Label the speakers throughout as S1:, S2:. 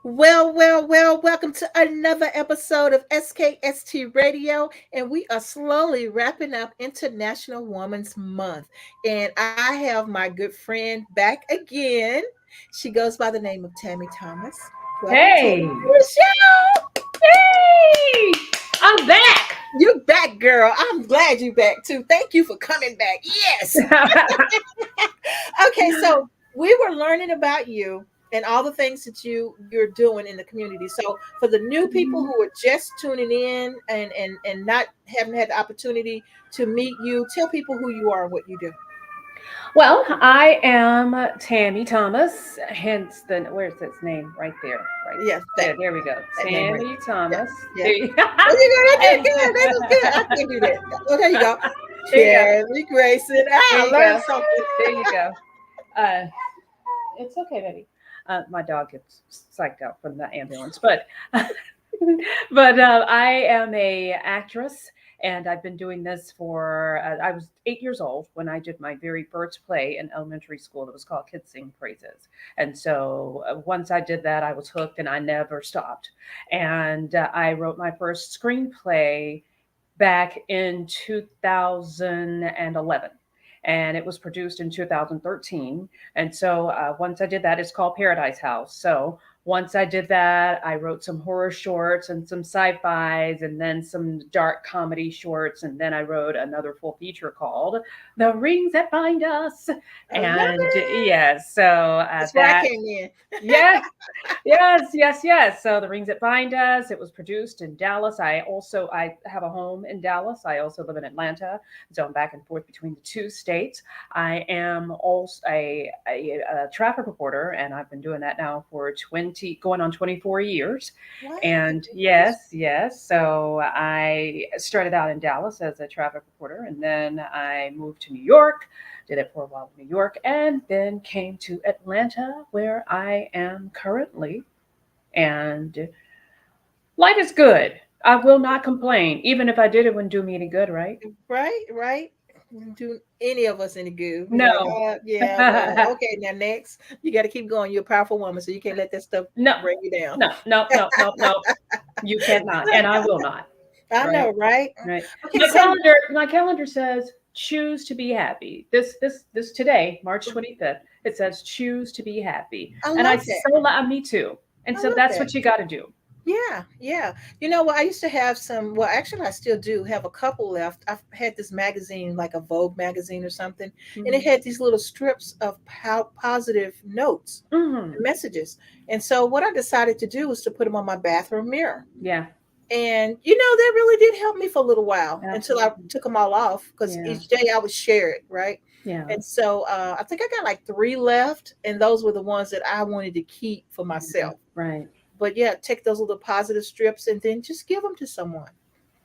S1: Welcome to another episode of SKST Radio. And we are slowly wrapping up International Women's Month. And I have my good friend back again. She goes by the name of Tammy Thomas. Welcome, Tammy,
S2: Hey,
S1: to the show.
S2: hey, I'm back.
S1: You're back, girl. I'm glad you're back too. Thank you for coming back. Yes. Okay, so we were learning about you and all the things that you're doing in the community. So for the new people who are just tuning in and not haven't had the opportunity to meet you, tell people who you are and what you do.
S2: Well, I am Tammy Thomas, hence where's its name right there, right
S1: Yes,
S2: there we go.
S1: that name right
S2: Tammy
S1: there.
S2: Thomas.
S1: Yeah,
S2: There
S1: yeah.
S2: you,
S1: There you go. That did good. That was good. I can do that. Oh, there you go.
S2: there you go.
S1: Terry Grayson.
S2: There
S1: I
S2: you
S1: learned
S2: go.
S1: something.
S2: There you go. Uh, it's okay, baby. My dog gets psyched out from the ambulance, but I am a actress, and I've been doing this for. I was 8 years old when I did my very first play in elementary school. That was called Kids Sing Praises, and so once I did that, I was hooked, and I never stopped. And I wrote my first screenplay back in 2011, and it was produced in 2013. And so once I did that, it's called Paradise House. So once I did that, I wrote some horror shorts and some sci-fis and then some dark comedy shorts. And then I wrote another full feature called The Rings That Bind Us.
S1: I love
S2: And
S1: it.
S2: yes, so
S1: That's where I
S2: that,
S1: came in.
S2: yes, yes. So The Rings That Bind Us. It was produced in Dallas. I have a home in Dallas. I also live in Atlanta, so I'm back and forth between the two states. I am also a traffic reporter, and I've been doing that now for 20, going on 24 years.
S1: Wow,
S2: And
S1: congratulations.
S2: yes. So I started out in Dallas as a traffic reporter, and then I moved to New York, did it for a while in New York, and then came to Atlanta, where I am currently. And life is good. I will not complain. Even if I did, it wouldn't do me any good, right?
S1: Right, right. Wouldn't do any of us any good. Be like,
S2: No.
S1: yeah, well, okay, now next. You got to keep going. You're a powerful woman, so you can't let that stuff
S2: No,
S1: bring you down.
S2: no. You cannot, and I will not.
S1: I
S2: Right,
S1: know, right?
S2: right.
S1: Okay, so
S2: My calendar says choose to be happy. This today, March 25th. It says choose to be happy,
S1: I
S2: and I
S1: love that.
S2: so me too. And
S1: I
S2: so
S1: love
S2: that's
S1: that.
S2: what you got to do.
S1: Yeah, yeah. You know what? I used to have some, well, actually, I still do have a couple left. I've had this magazine, like a Vogue magazine or something, and it
S2: Hmm.
S1: had these little strips of how positive notes
S2: Hmm.
S1: and messages. And so, what I decided to do was to put them on my bathroom mirror.
S2: Yeah,
S1: And that really did help me for a little while until I
S2: absolutely.
S1: took them all off because
S2: Yeah,
S1: each day I would share it, right?
S2: yeah.
S1: And so I think I got like three left, and those were the ones that I wanted to keep for
S2: Yeah,
S1: myself.
S2: right.
S1: But yeah, take those little positive strips and then just give them to someone.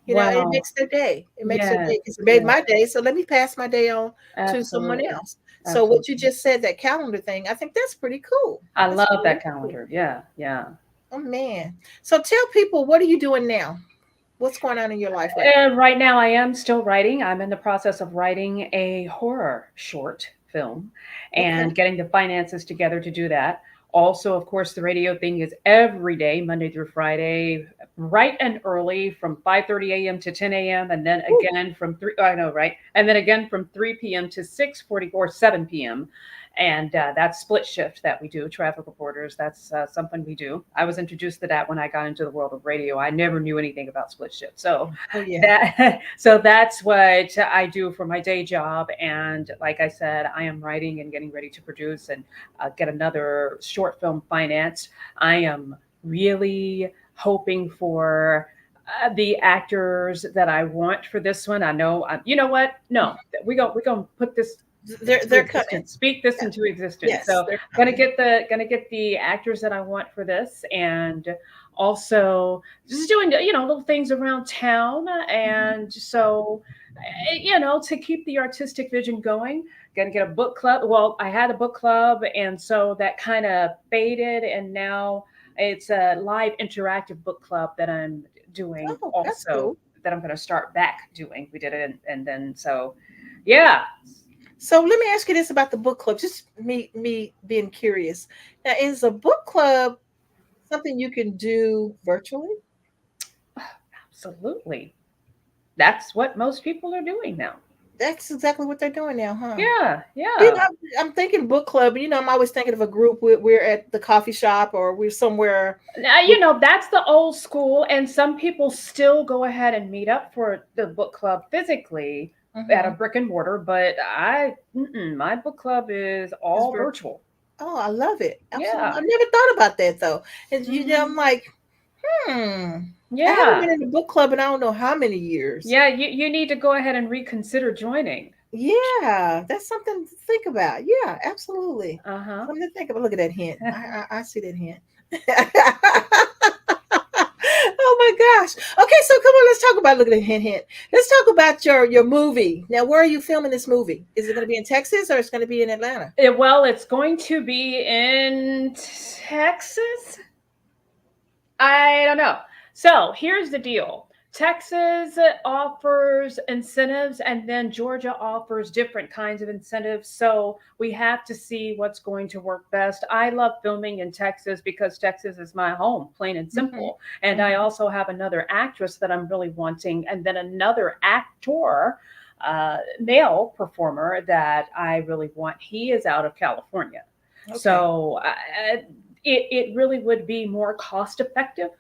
S1: It
S2: Wow.
S1: makes their day. It makes their
S2: Yes,
S1: day because it made
S2: yes,
S1: my day. So let me pass my day on to someone
S2: absolutely.
S1: else. So what you
S2: Absolutely.
S1: just said, that calendar thing, I think that's pretty cool.
S2: I
S1: That's
S2: love
S1: really
S2: that
S1: cool.
S2: calendar. Yeah, yeah.
S1: Oh man. So tell people, what are you doing now? What's going on in your life right now?
S2: And right now, I am still writing. I'm in the process of writing a horror short film
S1: Okay.
S2: and getting the finances together to do that. Also, of course, the radio thing is every day, Monday through Friday, bright and early from 5:30 a.m. to 10 a.m. and then
S1: Woo.
S2: again from 3, I know, right? And then again from 3 p.m. to 6:44, 7 p.m. And that's split shift that we do, traffic reporters. That's something we do. I was introduced to that when I got into the world of radio. I never knew anything about split shift. So
S1: Oh yeah.
S2: that's what I do for my day job. And like I said, I am writing and getting ready to produce and get another short film financed. I am really hoping for the actors that I want for this one. I know, you know what? No, we're gonna put this into
S1: They're coming.
S2: existence. Speak this
S1: Yeah.
S2: into existence.
S1: Yes,
S2: So
S1: they're
S2: gonna
S1: coming.
S2: get the actors that I want for this, and also just doing little things around town,
S1: Mhm.
S2: and so to keep the artistic vision going. Gonna get a book club. Well, I had a book club, and so that kind of faded, and now it's a live interactive book club that I'm doing
S1: Oh, that's
S2: also,
S1: cool.
S2: that I'm going to start back doing. We did it, and then so yeah.
S1: So let me ask you this about the book club. Just me being curious. Now, is a book club something you can do virtually?
S2: Absolutely. That's what most people are doing now.
S1: That's exactly what they're doing now, huh?
S2: Yeah,
S1: You know,
S2: yeah.
S1: I'm thinking book club. I'm always thinking of a group. We're at the coffee shop or we're somewhere.
S2: Now,
S1: With,
S2: that's the old school, and some people still go ahead and meet up for the book club physically at a
S1: mhm.
S2: brick and mortar, but my book club is
S1: It's
S2: all
S1: virtual.
S2: virtual.
S1: Oh, I love it. Absolutely.
S2: Yeah.
S1: I never thought about that though. And I'm
S2: Hmm.
S1: like, hmm. I haven't
S2: Yeah.
S1: been in a book club in I don't know how many years.
S2: Yeah, you need to go ahead and reconsider joining.
S1: Yeah, that's something to think about. Yeah, absolutely.
S2: Uh-huh.
S1: Something to think about. Look at that hint. I see that hint. Oh my gosh. Okay, so come on, let's talk about look at the hint hint. Let's talk about your movie. Now, where are you filming this movie? Is it going to be in Texas or it's going to be in Atlanta?
S2: Well, it's going to be in Texas. I don't know. So here's the deal. Texas offers incentives, and then Georgia offers different kinds of incentives. So we have to see what's going to work best. I love filming in Texas because Texas is my home, plain and
S1: Hmm.
S2: simple. And I
S1: Hmm.
S2: also have another actress that I'm really wanting, and then another actor, male performer that I really want. He is out of California.
S1: Okay.
S2: So it really would be more cost effective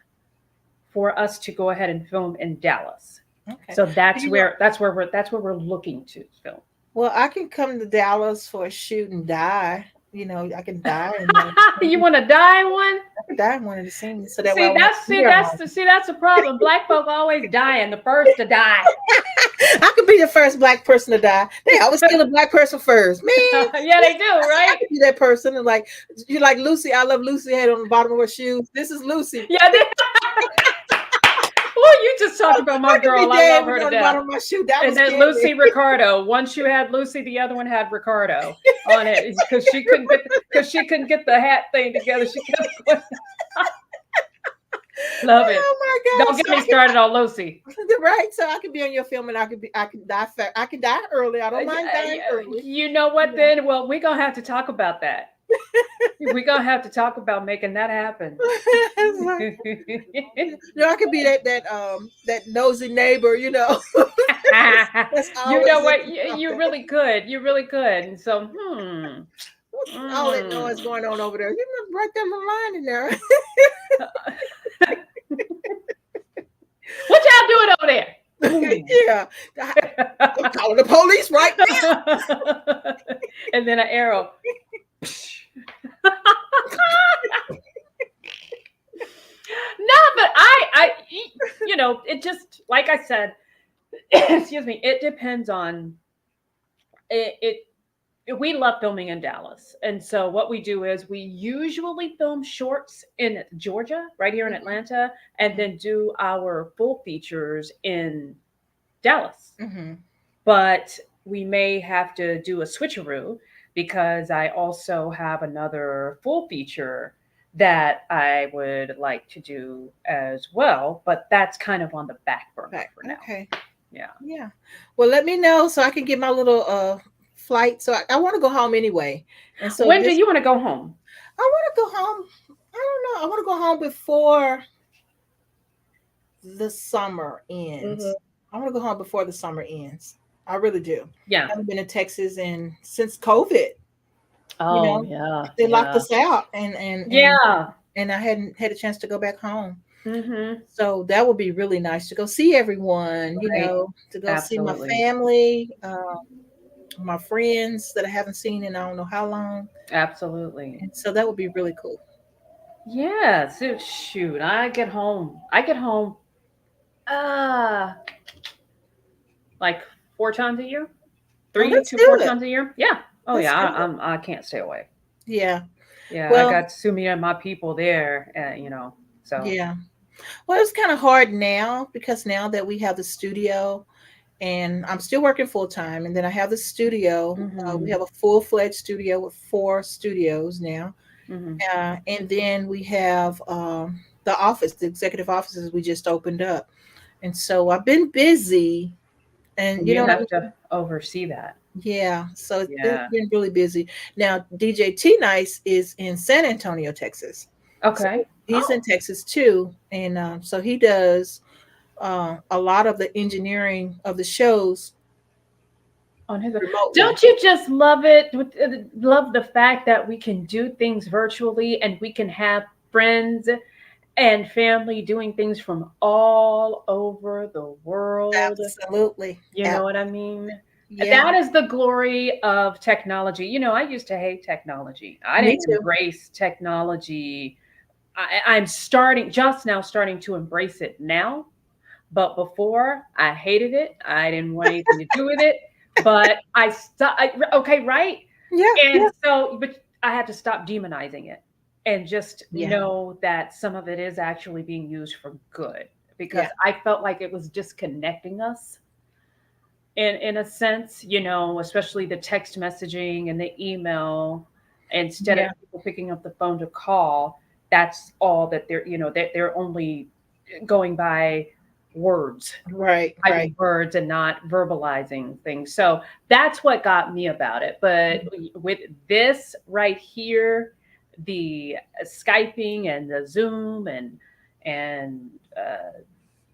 S2: for us to go ahead and film in Dallas.
S1: Okay.
S2: So
S1: Do you know?
S2: that's where we're looking to film.
S1: Well, I can come to Dallas for a shoot and die. I can die in one of the
S2: You
S1: scenes.
S2: want to die one?
S1: I could die in one of the scenes, so that way I won't have to be there long.
S2: See that's the problem. Black folk always dying, the first to die.
S1: I could be the first black person to die. They always kill a black person first. Man,
S2: Yeah, they do,
S1: I
S2: right?
S1: could be that person. And like you like Lucy, I love Lucy had on the bottom of her shoes. This is Lucy.
S2: Yeah. Well, you just talked about my
S1: I could be
S2: girl. I
S1: dead
S2: love
S1: with
S2: her
S1: it
S2: to
S1: on the
S2: death.
S1: bottom of my shoe. That
S2: And
S1: was
S2: then
S1: scary.
S2: Lucy Ricardo. Once you had Lucy, the other one had Ricardo on it because she couldn't get the hat thing together. She kept going. Love it.
S1: Oh my
S2: Don't
S1: gosh.
S2: get
S1: So
S2: me started on Lucy.
S1: right. So I could be on your film and I could die I can die early. I don't mind dying early.
S2: You know what?
S1: Yeah.
S2: Then, well, we're gonna have to talk about that. We're gonna have to talk about making that happen.
S1: It's like, I could be that nosy neighbor. That's
S2: You
S1: always
S2: know what?
S1: into
S2: You
S1: something.
S2: really could. You really could. And so,
S1: What's all that
S2: mm.
S1: noise going on over there? Right there little line in there.
S2: What y'all doing over there? Boom.
S1: Yeah. I'm calling the police right now.
S2: And then an arrow. No, but it just like I said, excuse me, it depends on it. We love filming in Dallas, and so what we do is we usually film shorts in Georgia, right here in Atlanta, and
S1: Mhm,
S2: then do our full features in Dallas.
S1: mhm.
S2: But we may have to do a switcheroo because I also have another full feature that I would like to do as well, but that's kind of on the back burner
S1: Right.
S2: for now.
S1: Okay.
S2: Yeah.
S1: Yeah. Well, let me know so I can get my little flight. So I want to go home anyway. And so
S2: When do
S1: this
S2: you want to go home?
S1: I want to go home. I don't know. I want to go home before the summer ends.
S2: Hmm.
S1: I want to go home before the summer ends. I really do.
S2: Yeah.
S1: I haven't been in Texas in since COVID. You
S2: Oh,
S1: know,
S2: yeah.
S1: they locked
S2: Yeah.
S1: us out, and I hadn't had a chance to go back home.
S2: Hmm.
S1: So that would be really nice to go see everyone.
S2: Right.
S1: To go see my
S2: Absolutely.
S1: family, my friends that I haven't seen in I don't know how long.
S2: Absolutely.
S1: And so that would be really cool.
S2: Yeah. So shoot, I get home uh like 4 times a year.
S1: Oh,
S2: Three
S1: that's
S2: to four
S1: good.
S2: times a year. Yeah. Oh
S1: That's
S2: yeah.
S1: good.
S2: I can't stay away.
S1: Yeah.
S2: Yeah, I
S1: Well,
S2: got so many of my people there, so
S1: yeah. Well, it's kind of hard now because now that we have the studio and I'm still working full time, and then I have the studio. We
S2: mhm,
S1: have a full-fledged studio with four studios now.
S2: mhm.
S1: And then we have the office, the executive offices we just opened up. And so I've been busy, and
S2: And
S1: you know
S2: you
S1: what I
S2: have
S1: mean?
S2: to oversee that.
S1: Yeah, so it's
S2: Yeah.
S1: been really busy. Now, DJ T Nice is in San Antonio, Texas. So
S2: Okay.
S1: he's in
S2: Oh,
S1: Texas too, and so he does a lot of the engineering of the shows
S2: on his.
S1: remotely.
S2: Don't you just love it? Love the fact that we can do things virtually and we can have friends and family doing things from all over the world.
S1: Absolutely.
S2: You know what I mean?
S1: Yeah,
S2: That is the glory of technology. I used to hate technology. I
S1: me
S2: didn't
S1: too.
S2: embrace technology. I'm just now starting to embrace it now. But before, I hated it. I didn't want anything to do with it. But okay, right?
S1: Yeah,
S2: And
S1: yeah,
S2: so, but I had to stop demonizing it and just
S1: yeah,
S2: know that some of it is actually being used for good because
S1: yeah,
S2: I felt like it was disconnecting us in a sense, especially the text messaging and the email instead of
S1: yeah.
S2: people picking up the phone to call. That's all that they're only going by words,
S1: Right, right.
S2: typing words and not verbalizing things. So that's what got me about it. But with this right here, the Skyping and the Zoom and uh,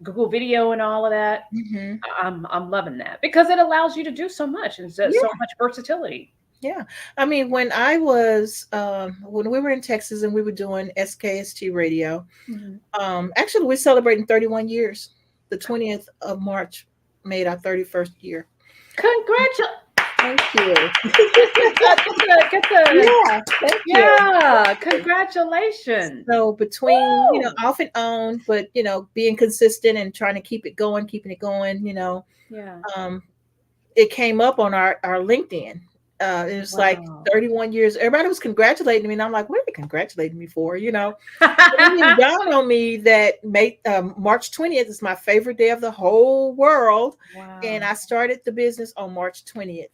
S2: Google Video and all of that,
S1: Hmm.
S2: I'm loving that because it allows you to do so much and so
S1: Yeah,
S2: much versatility.
S1: yeah. I mean, when I was when we were in Texas and we were doing SKST radio,
S2: Mhm.
S1: actually we're celebrating 31 years. The 20th of March made our 31st year.
S2: Congratulations!
S1: Thank you.
S2: Get the
S1: Yeah, thank you.
S2: yeah, congratulations.
S1: So between,
S2: Woo!
S1: off and on, but being consistent and trying to keep it going, keeping it going,
S2: Yeah.
S1: um, it came up on our LinkedIn. It was like
S2: Wow.
S1: 31 years. Everybody was congratulating me, and I'm like, what are they congratulating me for? And then it dawned on me that March 20th is my favorite day of the whole world, and
S2: Wow.
S1: I started the business on March 20th.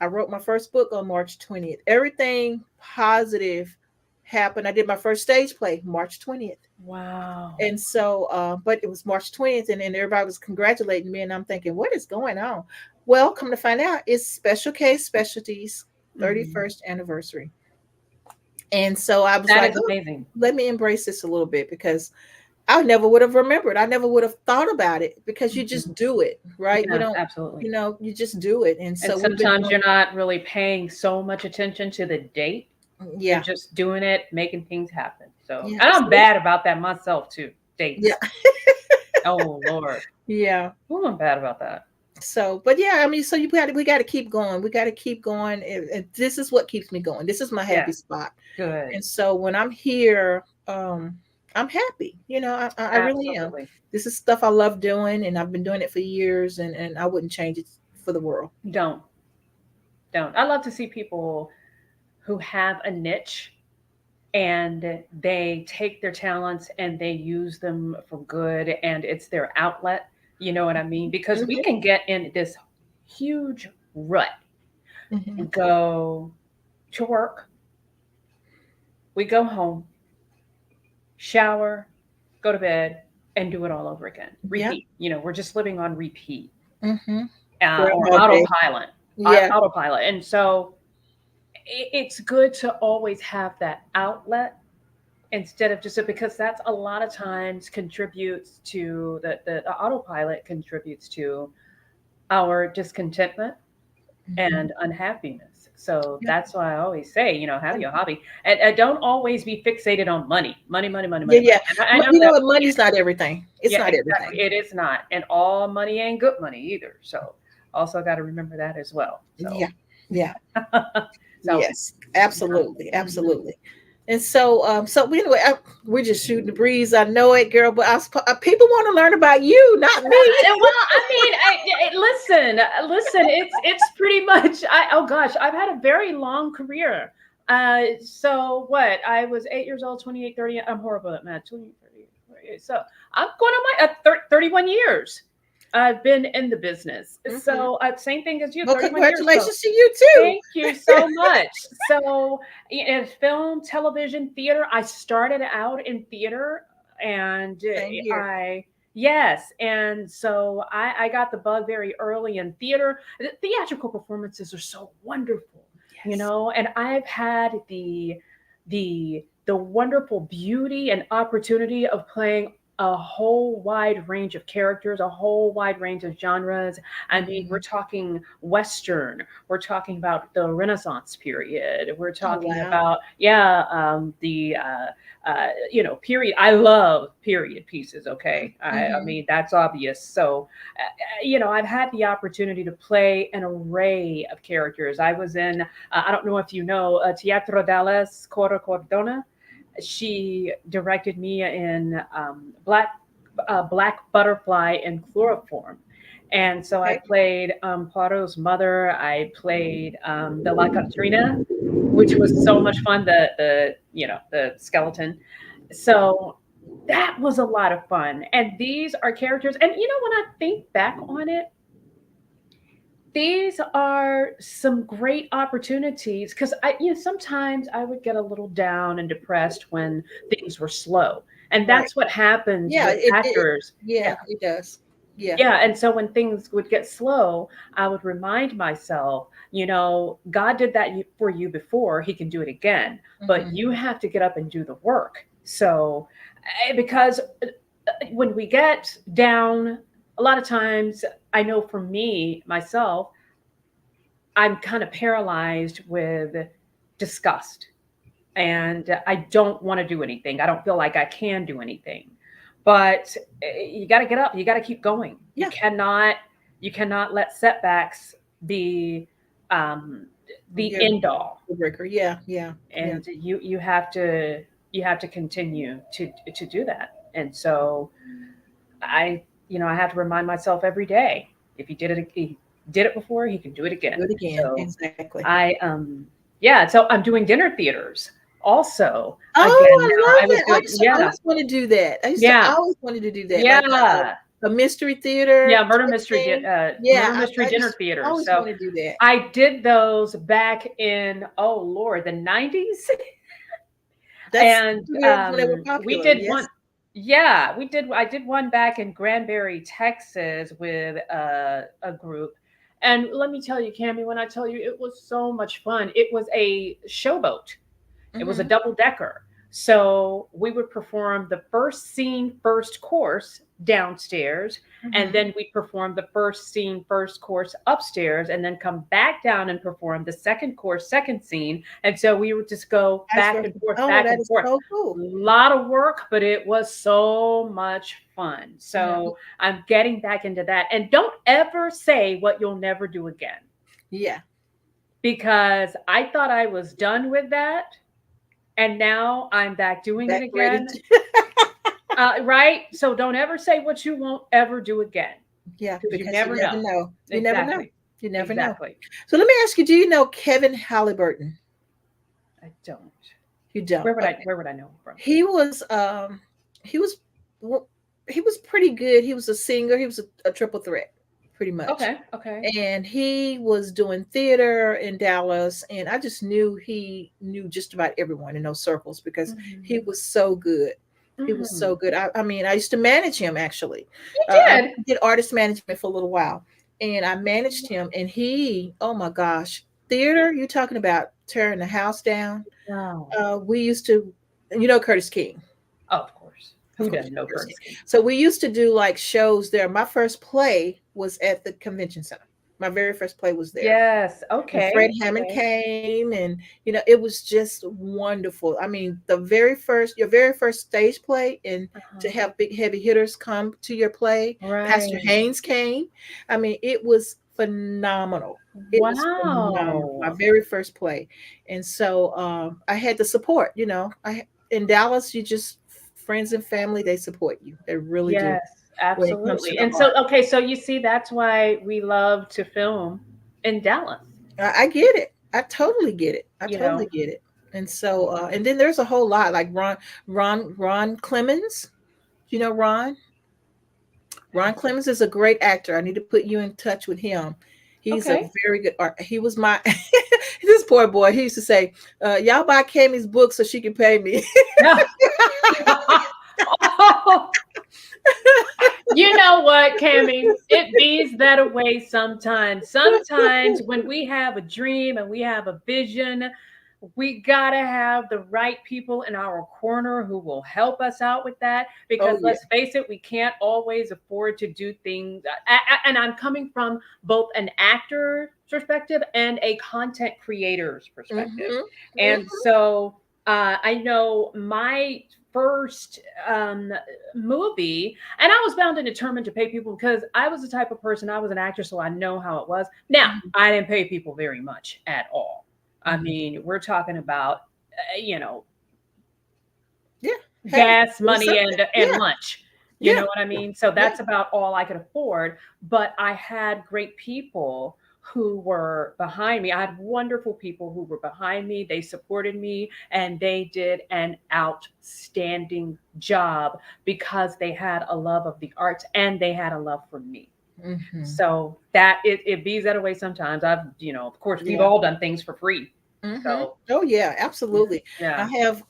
S1: I wrote my first book on March 20th. Everything positive happened. I did my first stage play March 20th.
S2: Wow.
S1: And so, but it was March 20th, and everybody was congratulating me, and I'm thinking, what is going on? Well, come to find out, it's Special Case Specialties
S2: Mhm.
S1: 31st anniversary. And so I was
S2: That
S1: like,
S2: is
S1: oh,
S2: amazing.
S1: let me embrace this a little bit because I never would have remembered. I never would have thought about it because you
S2: Mhm.
S1: just do it, right? You
S2: Yeah,
S1: don't,
S2: absolutely.
S1: you just do it. And
S2: And
S1: so we've been
S2: sometimes
S1: doing,
S2: you're not really paying so much attention to the date. You're
S1: yeah,
S2: just doing it, making things happen. So,
S1: yeah.
S2: and I'm
S1: So
S2: bad about that myself too.
S1: yeah,
S2: Dates. Oh Lord.
S1: yeah.
S2: Oh, I'm bad about that.
S1: So, but yeah, I mean, so we got to keep going. We got to keep going. And this is what keeps me going. This is my happy
S2: Yeah.
S1: spot.
S2: Good.
S1: And so when I'm here, I'm happy. I really am.
S2: Absolutely.
S1: This is stuff I love doing, and I've been doing it for years, and I wouldn't change it for the world.
S2: Don't. Don't. I love to see people who have a niche and they take their talents and they use them for good and it's their outlet. You know what I mean? Because we
S1: Hmm.
S2: can get in this huge rut
S1: Hmm.
S2: and go to work, we go home, shower, go to bed, and do it all over again.
S1: Yeah.
S2: Repeat. We're just living on repeat
S1: Hmm.
S2: or
S1: Groundhog Day.
S2: autopilot.
S1: Yeah.
S2: Autopilot. And so it's good to always have that outlet instead of just because that's a lot of times contributes to the autopilot contributes to our discontentment
S1: Hmm.
S2: and unhappiness. So
S1: Yeah.
S2: that's why I always say, have
S1: Yeah.
S2: your hobby and don't always be fixated on money, money, money, money,
S1: Yeah.
S2: money,
S1: Yeah.
S2: money. And I know
S1: You know
S2: that
S1: what?
S2: we
S1: Money's not everything. It's
S2: yeah,
S1: not
S2: exactly.
S1: everything.
S2: It is not. And all money ain't good money either. So also got to remember that as well. So,
S1: Yeah. Yeah.
S2: so
S1: Yes. Absolutely.
S2: mhm.
S1: Absolutely. And so, anyway, we're just shooting the breeze. I know it, girl. But people want to learn about you, not me.
S2: Well, I mean, listen. It's pretty much. Oh gosh, I've had a very long career. So what? I was 8 years old, 28, 30. I'm horrible at math. 20, 30, 48. So I'm going on my 31 years. I've been in the business.
S1: Hmm.
S2: So same thing as you,
S1: Well,
S2: 31 years. So
S1: congratulations to you too.
S2: thank you so much. So, in film, television, theater, I started out in theater and
S1: Same here.
S2: yes. And so I got the bug very early in theater. Theatrical performances are so wonderful,
S1: Yes.
S2: and I've had the the wonderful beauty and opportunity of playing a whole wide range of characters, a whole wide range of genres. I mean, we're
S1: Mhm.
S2: talking Western, we're talking about the Renaissance period, we're
S1: Oh,
S2: talking
S1: wow.
S2: about, yeah, the, period. I love period pieces, okay? I
S1: Mhm.
S2: mean, that's obvious. So, I've had the opportunity to play an array of characters. I was in, I don't know if you know, Teatro Dallas Coro Cordona. She directed me in Black Butterfly and Chloroform. And so I
S1: Okay.
S2: played Poirot's mother. I played the La Catrina, which was so much fun. The skeleton. So that was a lot of fun. And these are characters. And when I think back on it, these are some great opportunities because sometimes I would get a little down and depressed when things were slow, and
S1: Right.
S2: that's what happens
S1: Yeah,
S2: with actors. Yeah,
S1: yeah, it does. Yeah.
S2: yeah. And so when things would get slow, I would remind myself, God did that for you before; He can do it again. But
S1: Mhm.
S2: you have to get up and do the work. So, because when we get down, a lot of times, I know for me myself, I'm kind of paralyzed with disgust, and I don't want to do anything. I don't feel like I can do anything. But you got to get up. You got to keep going. You
S1: Yeah.
S2: cannot you cannot let setbacks be um, the
S1: Yeah.
S2: end all.
S1: Breaker. Yeah, yeah, yeah.
S2: And you have to continue to do that. And so I have to remind myself every day, if he did it before, he can do it again.
S1: Do it again.
S2: So
S1: Exactly.
S2: I yeah, so I'm doing dinner theaters also again
S1: Oh, I
S2: now.
S1: love
S2: I was
S1: that.
S2: doing,
S1: I
S2: yeah,
S1: used to want to do that. I used to
S2: yeah,
S1: always wanted to do that, like
S2: yeah,
S1: a mystery theater
S2: yeah,
S1: type thing. Yeah,
S2: murder mystery
S1: I
S2: dinner
S1: just
S2: theaters.
S1: always
S2: So
S1: want to do that.
S2: I did those back in, oh Lord, the 90s.
S1: That's
S2: And
S1: when they were
S2: we
S1: popular.
S2: did one.
S1: Yes.
S2: Yeah, we did. I did one back in Granbury, Texas, with a group. And let me tell you, Cami, when I tell you, it was so much fun. It was a showboat. It was a
S1: Mhm.
S2: double decker. So we would perform the first scene, first course downstairs, and
S1: Mhm.
S2: then we perform the first scene, first course upstairs, and then come back down and perform the second course, second scene. And so we would just go
S1: Vice versa. Oh,
S2: back
S1: that
S2: and
S1: is
S2: forth.
S1: so
S2: A
S1: cool.
S2: lot of work, but it was so much fun.
S1: Yeah.
S2: So I'm getting back into that. And don't ever say what you'll never do again,
S1: Yeah.
S2: because I thought I was done with that, and now I'm back doing it
S1: Back ready
S2: again.
S1: to
S2: Right? So don't ever say what you won't ever do again,
S1: Yeah,
S2: because you
S1: because you
S2: never
S1: never
S2: know.
S1: know. You never know.
S2: Exactly.
S1: You never know.
S2: Exactly.
S1: So let me ask you, do you know Kevin Halliburton?
S2: I don't.
S1: You don't. Okay.
S2: Where would I know him from?
S1: He was he was well, he was pretty good. He was a singer. He was a triple threat, pretty much.
S2: Okay. Okay.
S1: And he was doing theater in Dallas, and I just knew he knew just about everyone in those circles because he
S2: Hmm.
S1: was so good. He was
S2: Hmm.
S1: so good. I mean, I used to manage him actually.
S2: You
S1: I
S2: did.
S1: did artist management for a little while, and I managed him. And he, oh my gosh, theater! You talking about tearing the house down?
S2: Wow.
S1: We used to, Curtis King.
S2: Oh, of course.
S1: Of
S2: Who
S1: course,
S2: doesn't know
S1: Curtis King.
S2: Curtis King?
S1: So we used to do like shows there. My first play was at the convention center. My very first play was there.
S2: Yes.
S1: And Fred
S2: Okay.
S1: Hammond
S2: Okay.
S1: came, and it was just wonderful. I mean, your very first stage play, and to
S2: Uh-huh.
S1: have big heavy hitters come to your play. Pastor
S2: Right.
S1: Haynes came. I mean, it was phenomenal. It was phenomenal. My
S2: Wow.
S1: very first play. And so I had the support. In Dallas, you just friends and family, they support you. They really do
S2: Yes,
S1: when it comes to
S2: absolutely.
S1: the
S2: And so,
S1: art.
S2: okay, so you see, that's why we love to film in Dallas.
S1: I get it. I totally get it. I
S2: You
S1: totally
S2: know,
S1: get it. And so, and then there's a whole lot like Ron Clemens. You know Ron? Ron Clemens is a great actor. I need to put you in touch with him. He's a
S2: okay.
S1: very good art. He was my this poor boy. He used to say, "Y'all buy Cammy's book so she can pay me."
S2: Yeah. You know what, Cammy? It bees that way sometimes. Sometimes when we have a dream and we have a vision, we got to have the right people in our corner who will help us out with that, because
S1: Oh yeah.
S2: let's face it, we can't always afford to do things. And I'm coming from both an actor perspective and a content creator's perspective.
S1: Mm-hmm.
S2: And so I know my first movie, and I was bound and determined to pay people because I was the type of person, I was an actor, so I know how it was. Now,
S1: Mm-hmm.
S2: I didn't pay people very much at all. I
S1: Mm-hmm.
S2: mean, we're talking about, you know,
S1: Yeah. Hey,
S2: gas
S1: it was
S2: money
S1: something.
S2: and
S1: Yeah.
S2: lunch. You
S1: Yeah.
S2: know what I mean? So
S1: Yeah.
S2: that's about all I could afford. But I had great people who were behind me. I had wonderful people who were behind me. They supported me and they did an outstanding job because they had a love of the arts and they had a love for me.
S1: Mm-hmm.
S2: So that it bees that away sometimes. I've, of course, we've
S1: Yeah.
S2: all done things for free.
S1: Mm-hmm.
S2: So
S1: Oh yeah,
S2: yeah,
S1: absolutely. I
S2: yeah,
S1: have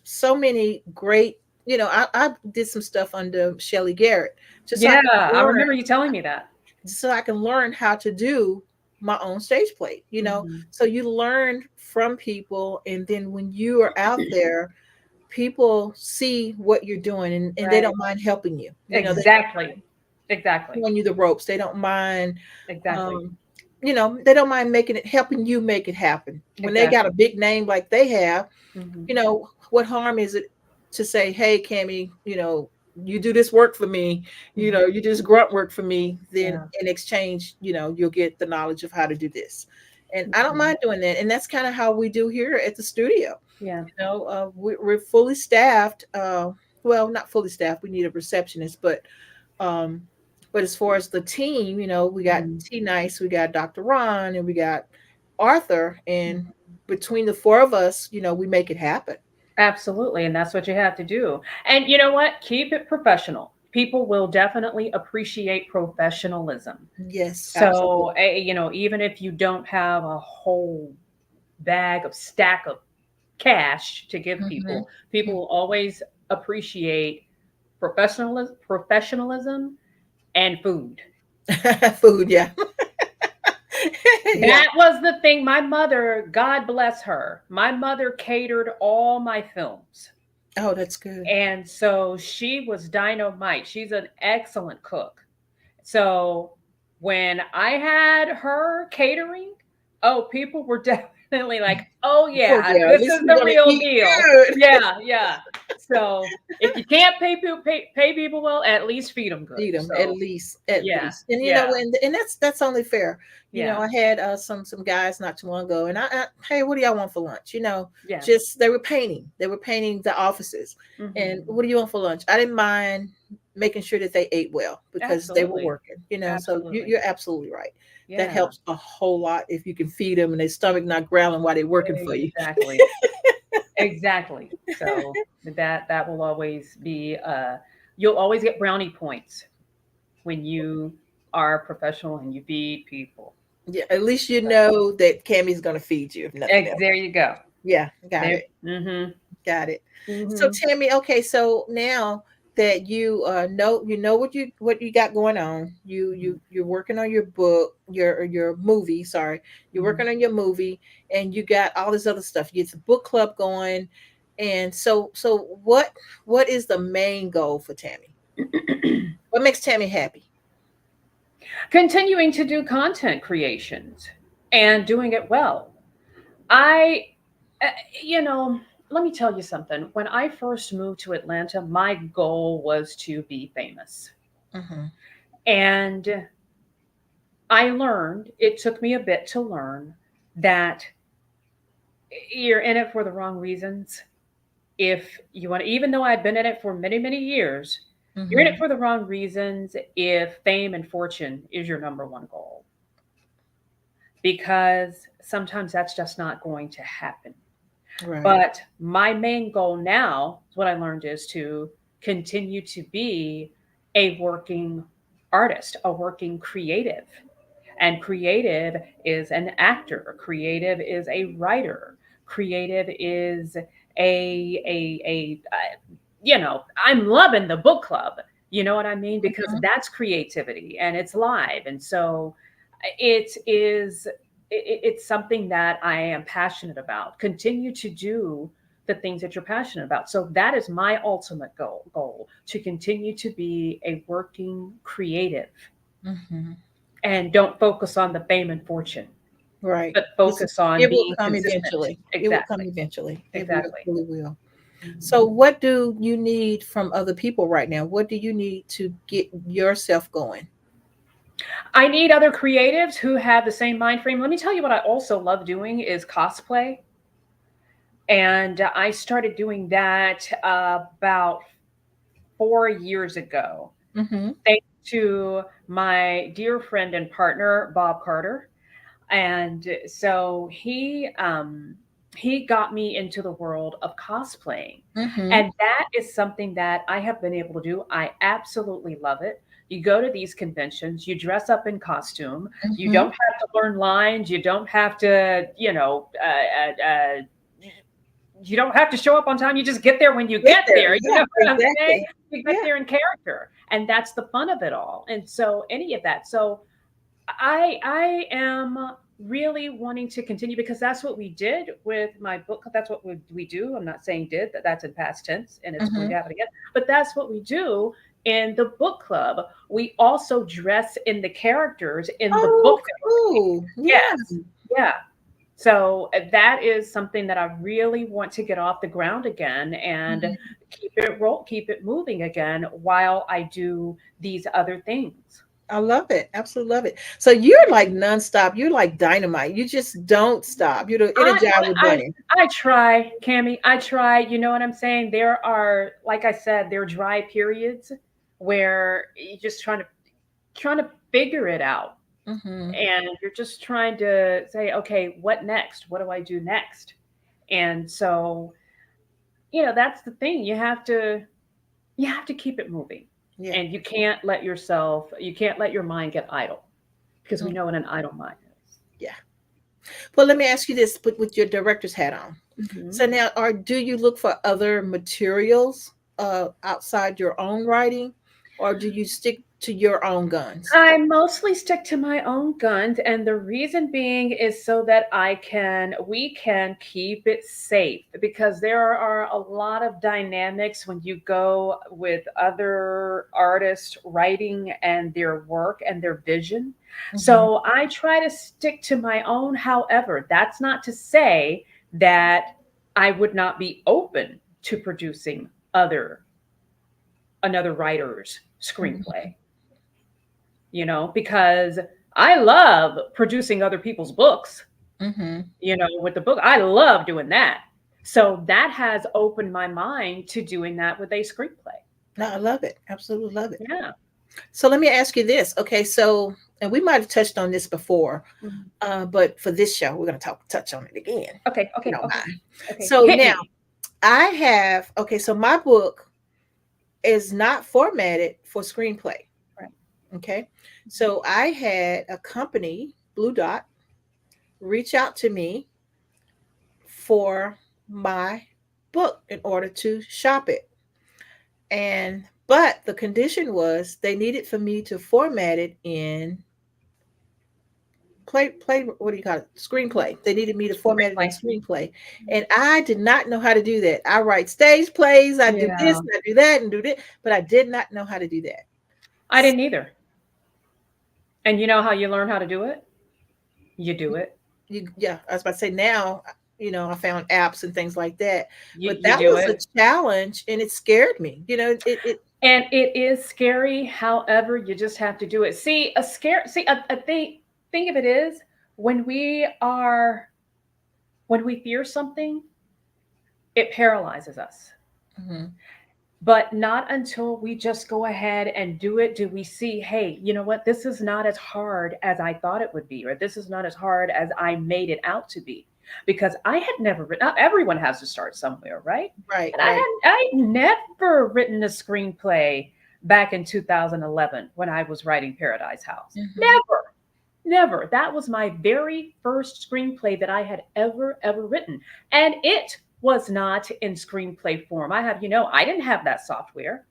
S1: so many great, I did some stuff under Shelley Garrett just so I
S2: yeah.
S1: can
S2: I
S1: learn,
S2: remember you telling me that.
S1: so I can learn how to do my own stage play.
S2: Hmm.
S1: So you learn from people, and then when you are out there, people see what you're doing, and they
S2: Right.
S1: don't mind helping you. They don't
S2: Exactly. Exactly.
S1: showing you the ropes. They don't mind,
S2: Exactly.
S1: um, they don't mind helping you make it happen. When they got a
S2: Exactly.
S1: big name like they have,
S2: Hmm.
S1: what harm is it to say, hey, Cammy, you do this work for me,
S2: Hmm.
S1: you do this grunt work for me, then
S2: Yeah.
S1: in exchange, you'll get the knowledge of how to do this. And I don't
S2: Hmm.
S1: mind doing that. And that's kind of how we do here at the studio.
S2: Yeah.
S1: We're fully staffed. Well, not fully staffed. We need a receptionist, um, but as far as the team, we got
S2: Hmm.
S1: T Nice, we got Dr. Ron, and we got Arthur, and
S2: Hmm.
S1: between the four of us, we make it happen.
S2: Absolutely. And that's what you have to do. And you know what? Keep it professional. People will definitely appreciate professionalism.
S1: Yes,
S2: So,
S1: absolutely.
S2: even if you don't have a whole bag of stack of cash to give
S1: Hmm.
S2: people, people will always appreciate professionalism and food.
S1: Food, yeah. Yeah.
S2: That was the thing. My mother, God bless her, my mother catered all my films.
S1: Oh, that's good.
S2: And so she was dynamite. She's an excellent cook. So when I had her catering, oh, people were definitely like, oh,
S1: Oh,
S2: yeah,
S1: yeah. At
S2: this
S1: least
S2: is
S1: we're
S2: the
S1: gonna
S2: real
S1: eat
S2: deal.
S1: good.
S2: Yeah, yeah. So if you can't pay people well, at least feed them good.
S1: Feed them at
S2: So
S1: least, at
S2: yeah,
S1: least, and
S2: yeah,
S1: and that's only fair.
S2: yeah,
S1: I had some guys not too long ago, and hey, what do y'all want for lunch?
S2: yeah.
S1: Just they were painting the offices, and
S2: Hmm.
S1: what do you want for lunch? I didn't mind making sure that they ate well because they were
S2: Absolutely.
S1: working. So
S2: Absolutely.
S1: you're absolutely right. That
S2: Yeah,
S1: helps a whole lot if you can feed them and their stomach not growling while they're working for you.
S2: exactly. Exactly. So that will always be you'll always get brownie points when you are professional and you feed people.
S1: Yeah, at least you
S2: So,
S1: know that Cammy's gonna feed you, if nothing else.
S2: there you go.
S1: Yeah, got
S2: There.
S1: it.
S2: Mhm.
S1: Got it. So
S2: Mhm.
S1: Tammy, okay, so now that you know what you got going on,
S2: Mhm.
S1: you're working on your book, your movie, sorry. You're
S2: Mhm.
S1: working on your movie, and you got all this other stuff. You get the book club going. And so what is the main goal for Tammy? What makes Tammy happy?
S2: Continuing to do content creations and doing it well. I uh, you know, let me tell you something. When I first moved to Atlanta, my goal was to be famous.
S1: Hmm.
S2: And I learned, it took me a bit to learn that you're in it for the wrong reasons. If you want, even though I've been in it for many, many years, you're in it
S1: Hmm.
S2: for the wrong reasons if fame and fortune is your number one goal, because sometimes that's just not going to happen.
S1: Right.
S2: But my main goal now, what I learned, is to continue to be a working artist, a working creative. And creative is an actor, creative is a writer, creative is I'm loving the book club. You know what I mean? Because
S1: Hmm.
S2: that's creativity and it's live. And so it is. it's something that I am passionate about. Continue to do the things that you're passionate about. So that is my ultimate goal to continue to be a working creative
S1: Hmm.
S2: and don't focus on the fame and fortune,
S1: Right.
S2: but
S1: It's,
S2: focus on
S1: it will
S2: being
S1: come
S2: consistent.
S1: eventually. It will come
S2: Exactly.
S1: eventually. It
S2: Exactly.
S1: really will. So,
S2: Mhm.
S1: what do you need from other people right now? What do you need to get yourself going?
S2: I need other creatives who have the same mind frame. Let me tell you what I also love doing is cosplay. And I started doing that about 4 years ago,
S1: Mm-hmm.
S2: thanks to my dear friend and partner, Bob Carter. And so he got me into the world of cosplaying.
S1: Mm-hmm.
S2: And that is something that I have been able to do. I absolutely love it. You go to these conventions, you dress up in costume, you
S1: Mm-hmm.
S2: don't have to learn lines, you don't have to, you don't have to show up on time. You just get there when you
S1: Get
S2: get
S1: there.
S2: there. You
S1: Yeah,
S2: know what I'm saying?
S1: exactly.
S2: You get
S1: Yeah.
S2: there in character, and that's the fun of it all. And so, any of that. So, I am really wanting to continue because that's what we did with my book. That's what we do. I'm not saying did that. That's in past tense, and it's going
S1: Mm-hmm.
S2: to happen again. But that's what we do in the book club. We also dress in the characters in the
S1: Oh,
S2: book that we're reading.
S1: cool. Yeah.
S2: Yes, yeah. So that is something that I really want to get off the ground again and
S1: Mhm.
S2: keep it moving again while I do these other things.
S1: I love it. Absolutely love it. So you're like nonstop. You're like dynamite. You just don't stop. You're the Energizer
S2: I
S1: bunny.
S2: I try, Cami. I try. You know what I'm saying? There are, like I said, there are dry periods where you're just trying to figure it out,
S1: Mm-hmm.
S2: and you're just trying to say, okay, what next? What do I do next? And so, that's the thing. You have to keep it moving,
S1: Yeah.
S2: and you can't let your mind get idle because we
S1: Mm,
S2: know what an idle mind
S1: yeah. Well, let me ask you this, put with your director's hat on.
S2: is. Hmm.
S1: So now, do you look for other materials outside your own writing, or do you stick to your own guns?
S2: I mostly stick to my own guns, and the reason being is so that we can keep it safe because there are a lot of dynamics when you go with other artists writing and their work and their vision.
S1: Hmm.
S2: So I try to stick to my own. However, that's not to say that I would not be open to producing another writer's screenplay, because I love producing other people's books,
S1: Hmm.
S2: with the book. I love doing that. So that has opened my mind to doing that with a screenplay.
S1: No, I love it. Absolutely love it.
S2: Yeah.
S1: So let me ask you this. Okay, so and we might have touched on this before,
S2: Mhm.
S1: but for this show, we're going to touch on it again.
S2: Okay,
S1: You
S2: okay,
S1: don't
S2: okay,
S1: mind.
S2: okay.
S1: So
S2: Hit
S1: now
S2: me.
S1: I have okay. So my book is not formatted for screenplay.
S2: Right.
S1: Okay, so I had a company, Blue Dot, reach out to me for my book in order to shop it, and but the condition was they needed for me to format it in play what do you call it, screenplay. They needed me to format it in
S2: Screenplay.
S1: screenplay, and I did not know how to do that. I write stage plays, I do this
S2: Yeah.
S1: and I do that and do this, but I did not know how to do that.
S2: I didn't either. And you know how you learn how to do it? You do it.
S1: Yeah, I was about to say now, I found apps and things like that, but
S2: You
S1: that
S2: do
S1: was a
S2: it.
S1: challenge and it scared me. It
S2: And it is scary. However, you just have to do it. See, a thing of it is when when we fear something, it paralyzes us.
S1: Mhm.
S2: But not until we just go ahead and do it do we see, hey, you know what? This is not as hard as I thought it would be, or this is not as hard as I made it out to be. Because I had never written, not everyone has to start somewhere, right?
S1: Right,
S2: And
S1: right.
S2: I'd never written a screenplay back in 2011 when I was writing Paradise House.
S1: Mhm.
S2: Never. Never. That was my very first screenplay that I had ever written. And it was not in screenplay form. I didn't have that software.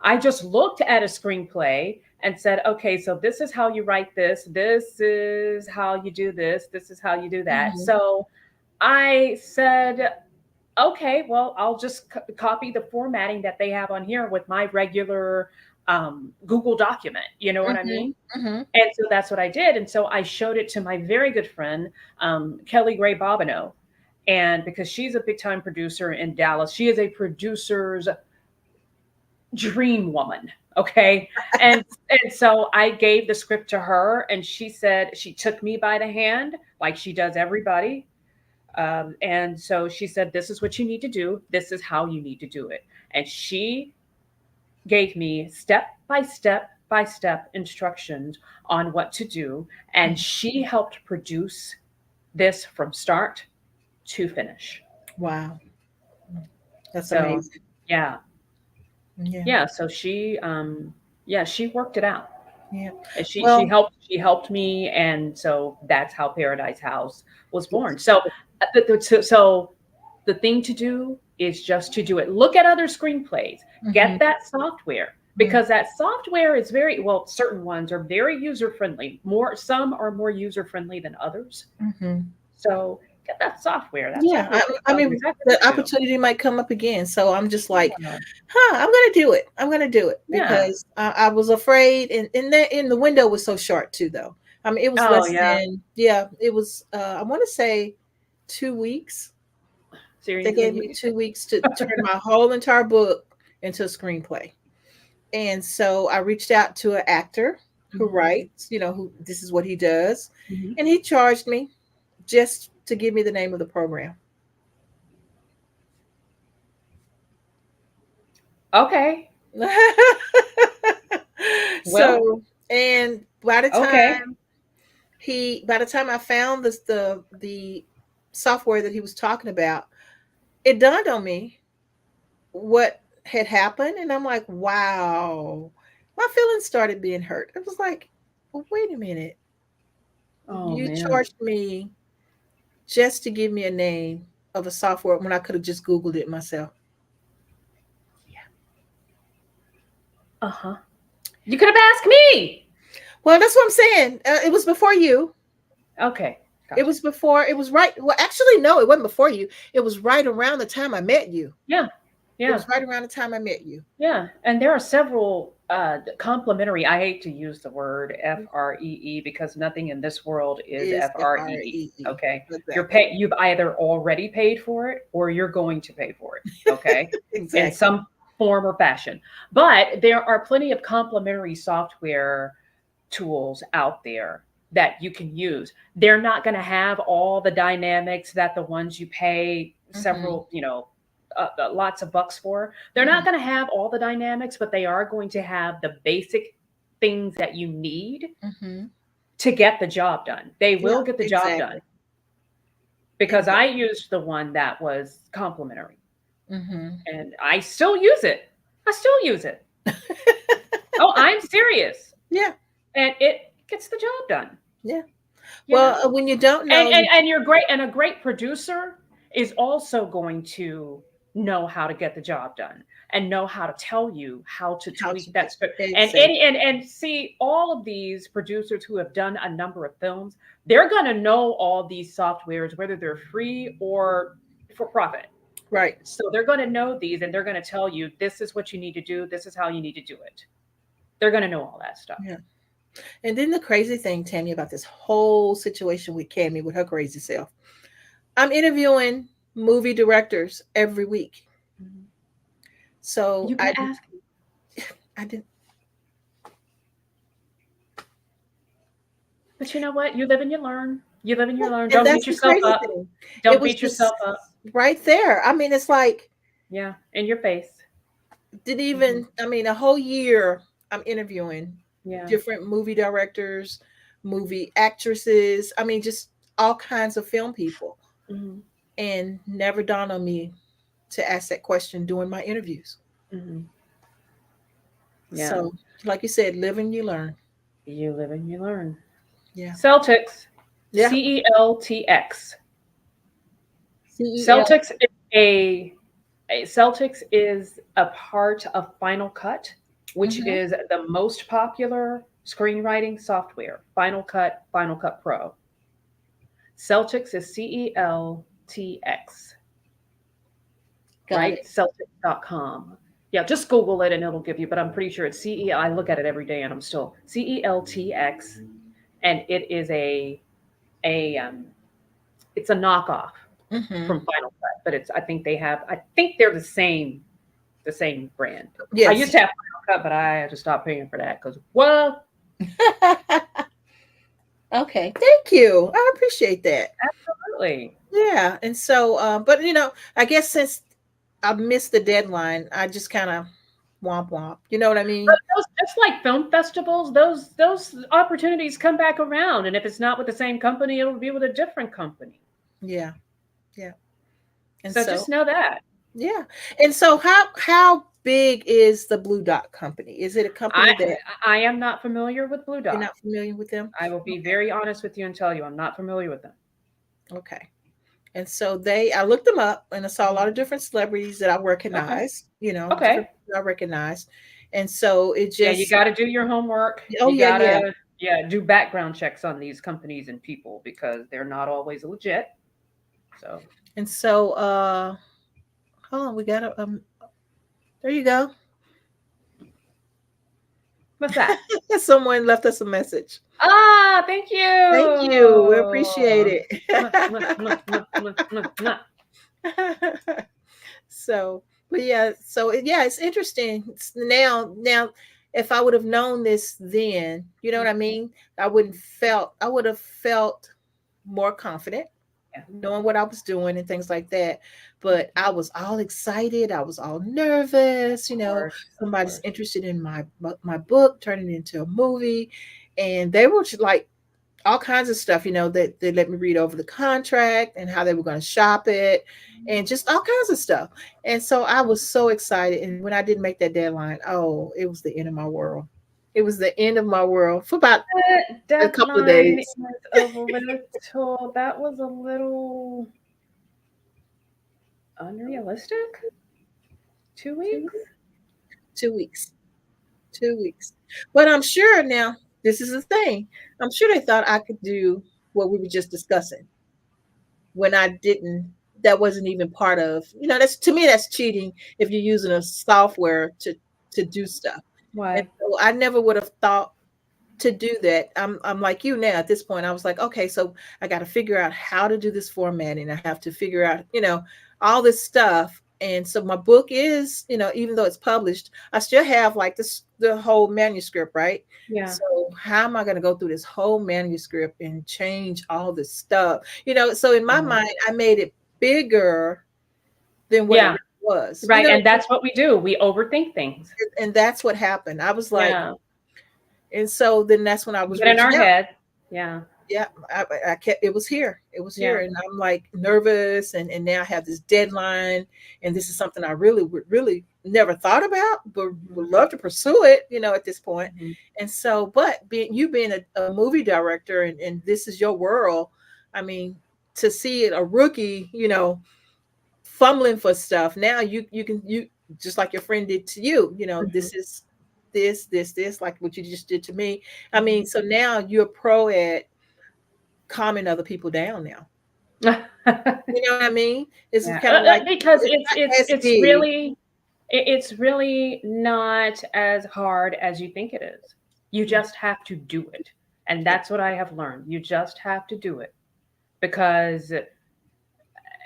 S2: I just looked at a screenplay and said, okay, so this is how you write this. This is how you do this. This is how you do that.
S1: Mhm.
S2: So I said, okay, well, I'll just copy the formatting that they have on here with my regular Google document. You know what I
S1: Mhm.
S2: mean?
S1: Mhm.
S2: And so that's what I did. And so I showed it to my very good friend, Kelly Gray Bobineau. And because she's a big time producer in Dallas, she is a producer's dream woman. Okay. And and so I gave the script to her and she said she took me by the hand like she does everybody. And so she said, this is what you need to do. This is how you need to do it. And she gave me step by step instructions on what to do. And
S1: Mhm.
S2: she helped produce this from start to finish.
S1: Wow, that's
S2: So,
S1: amazing.
S2: yeah,
S1: Yeah.
S2: yeah. So yeah, she worked it out.
S1: Yeah.
S2: And
S1: Well,
S2: she helped me, and so that's how Paradise House was born.
S1: it's
S2: So, so the thing to do is just to do it. Look at other screenplays. Get
S1: mhm.
S2: that software
S1: Mm.
S2: because that software is very well. Certain ones are very user friendly. More some are more user friendly than others.
S1: Mhm.
S2: So get that software. That
S1: Yeah,
S2: software is going to
S1: I
S2: tell you
S1: mean,
S2: exactly what
S1: the
S2: to do.
S1: opportunity might come up again, so I'm just like,
S2: Yeah.
S1: "Huh, I'm gonna do it. I'm gonna do it,"
S2: Yeah.
S1: because I was afraid, and the window was so short too, though. I mean, it was
S2: Oh
S1: less
S2: yeah.
S1: than, yeah, it was, I wanna say 2 weeks. They
S2: Seriously,
S1: gave me 2 weeks to turn my whole entire book into a screenplay, and so I reached out to an actor who
S2: Mhm.
S1: writes, who this is what he does,
S2: Mhm.
S1: and he charged me just to give me the name of the program.
S2: Okay. Well,
S1: So, and by the time
S2: okay.
S1: by the time I found the software that he was talking about, it dawned on me what had happened, and I'm like, wow, my feelings started being hurt. It was like, well, wait a minute,
S2: Oh
S1: you
S2: man.
S1: charged me just to give me a name of a software when I could have just Googled it myself.
S2: Uh-huh. You could have asked me.
S1: Well, that's what I'm saying. It was before you.
S2: Okay.
S1: It
S2: Gotcha.
S1: was before. It was right. Well, actually, no, it wasn't before you. It was right around the time I met you.
S2: Yeah.
S1: It
S2: Yeah.
S1: was right around the time I met you.
S2: Yeah. And there are several complementary, I hate to use the word FREE because nothing in this world is
S1: Is
S2: FREE.
S1: FREE.
S2: Okay.
S1: Exactly.
S2: You've either already paid for it or you're going to pay for it. Okay. In
S1: Exactly.
S2: some form or fashion. But there are plenty of complementary software tools out there that you can use. They're not going to have all the dynamics that the ones you pay
S1: Hmm.
S2: several, lots of bucks for. They're not
S1: Hmm.
S2: going to have all the dynamics, but they are going to have the basic things that you need
S1: Hmm.
S2: to get the job done. They
S1: Yeah,
S2: will get the job done
S1: exactly.
S2: because I
S1: Exactly.
S2: used the one that was complimentary
S1: Hmm.
S2: and I still use it. I still use it. Oh, I'm serious.
S1: Yeah.
S2: And it gets the job done,
S1: Yeah.
S2: you
S1: Well,
S2: know?
S1: when you don't
S2: and,
S1: know,
S2: and
S1: you
S2: and you're great and a great producer is also going to know how to get the job done and know how to tell you how to
S1: how
S2: tweak
S1: to get
S2: that script and
S1: exactly.
S2: any and see all of these producers who have done a number of films, they're going to know all these softwares whether they're free or for profit.
S1: Right.
S2: So they're going to know these and they're going to tell you this is what you need to do, this is how you need to do it. They're going to know all that stuff.
S1: Yeah. And then the crazy thing, Tammy, about this whole situation with Cammy with her crazy self, I'm interviewing movie directors every week.
S2: Mhm.
S1: So
S2: You could ask.
S1: I didn't,
S2: But you know what? You live and you learn. You live and you learn.
S1: and
S2: Don't
S1: that's
S2: beat
S1: the
S2: yourself
S1: crazy
S2: up.
S1: thing. It
S2: Don't
S1: was
S2: beat yourself
S1: just
S2: up.
S1: right there. I mean, it's like,
S2: Yeah, in your face.
S1: did
S2: Hmm.
S1: even, I mean, a whole year I'm interviewing
S2: Yeah.
S1: different movie directors, movie actresses, I mean, just all kinds of film people.
S2: Hmm.
S1: And never dawned on me to ask that question during my interviews.
S2: Hmm. Yeah.
S1: So, like you said, live and you learn.
S2: You live and you learn.
S1: Yeah.
S2: Celtics.
S1: Yeah.
S2: CELTX.
S1: CEL.
S2: Celtics is a Celtics is a part of Final Cut. which
S1: Mm-hmm.
S2: is the most popular screenwriting software. Final Cut Pro. Celtics is CELTX,
S1: Got
S2: right?
S1: it.
S2: Celtics.com. Yeah, just Google it and it'll give you, but I'm pretty sure it's CE. I look at it every day and I'm still CELTX, and it is a it's a knockoff
S1: Mm-hmm.
S2: from Final Cut, but it's I think they're the same brand. I
S1: Yes.
S2: used to have Final Cut, but I had to stop paying for that because well,
S1: Okay. Thank you. I appreciate that.
S2: absolutely.
S1: Yeah. And so, but I guess since I missed the deadline, I just kind of womp womp. You know what I
S2: But
S1: mean?
S2: those, just like film festivals, those opportunities come back around, and if it's not with the same company, it'll be with a different company.
S1: Yeah. Yeah. And
S2: So
S1: so,
S2: just know that.
S1: yeah. And so, how big is the Blue Dot Company? Is it a
S2: I
S1: company that
S2: I am not familiar with Blue
S1: you're
S2: Dot.
S1: not familiar with them?
S2: I will be
S1: Okay.
S2: very honest with you and tell you I'm not familiar with them.
S1: Okay. And so I looked them up and I saw a
S2: Mhm.
S1: lot of different celebrities that I
S2: Okay.
S1: recognize,
S2: Okay.
S1: different people I recognize. And so it
S2: Yeah, you
S1: just,
S2: got to do your homework.
S1: oh,
S2: You
S1: yeah,
S2: got
S1: yeah.
S2: to yeah do background checks on these companies and people because they're not always legit. So
S1: And so, hold on, we got there you go.
S2: what's that?
S1: Someone left us a message.
S2: Ah, thank
S1: Thank you. We
S2: you.
S1: appreciate
S2: Mwah, mwah, mwah, mwah, mwah, mwah, mwah.
S1: it. So, but yeah, yeah, it's interesting. Now, if I would have known this then, you know what I mean? I would have felt more confident
S2: Yeah,
S1: knowing what I was doing and things like that.
S2: of
S1: But I was all excited. I was all nervous.
S2: of
S1: Somebody's
S2: course.
S1: interested in my book, turning it into a movie, and they were just like all kinds of stuff. That they let me read over the contract and how they were going to shop it, and just all kinds of stuff. And so I was so excited. And when I didn't make that deadline, oh, it was the end of my world. It was the end of my world for about a couple of
S2: Deadline
S1: days.
S2: is a little, that was a little unrealistic. 2 weeks?
S1: 2 weeks. 2 weeks. But I'm sure now, this is the thing. I'm sure they thought I could do what we were just discussing when I didn't. That wasn't even part of, that's to me, that's cheating if you're using a software to do stuff. And
S2: What?
S1: so I never would have thought to do that. I'm like you now at this point. I was like, okay, so I got to figure out how to do this formatting. I have to figure out, all this stuff. And so my book is, even though it's published, I still have like the whole manuscript, right?
S2: Yeah.
S1: So how am I going to go through this whole manuscript and change all this stuff? So in my
S2: Yeah.
S1: mind, I made it bigger than what it
S2: Yeah.
S1: really was.
S2: Right. And that's what we do. We overthink things.
S1: And that's what happened. I was like,
S2: Yeah.
S1: and so then that's when I was
S2: Get in our
S1: reaching out.
S2: head. Yeah.
S1: Yeah, I kept it was here. It was
S2: Yeah.
S1: here. And I'm like nervous and now I have this deadline and this is something I really would really never thought about, but would love to pursue it, at this point.
S2: Mhm.
S1: And so, but being a movie director and this is your world, I mean, to see it a rookie, fumbling for stuff. Now you can just like your friend did to you,
S2: Mhm.
S1: this is this, like what you just did to me. I mean, so now you're pro at calming other people down now. You know what I mean? It's
S2: Yeah,
S1: kind of like
S2: because
S1: it's not as
S2: it's
S1: big.
S2: really it's really not as hard as you think it is. You
S1: Yeah,
S2: just have to do it, and
S1: yeah.
S2: that's what I have learned. You just have to do it because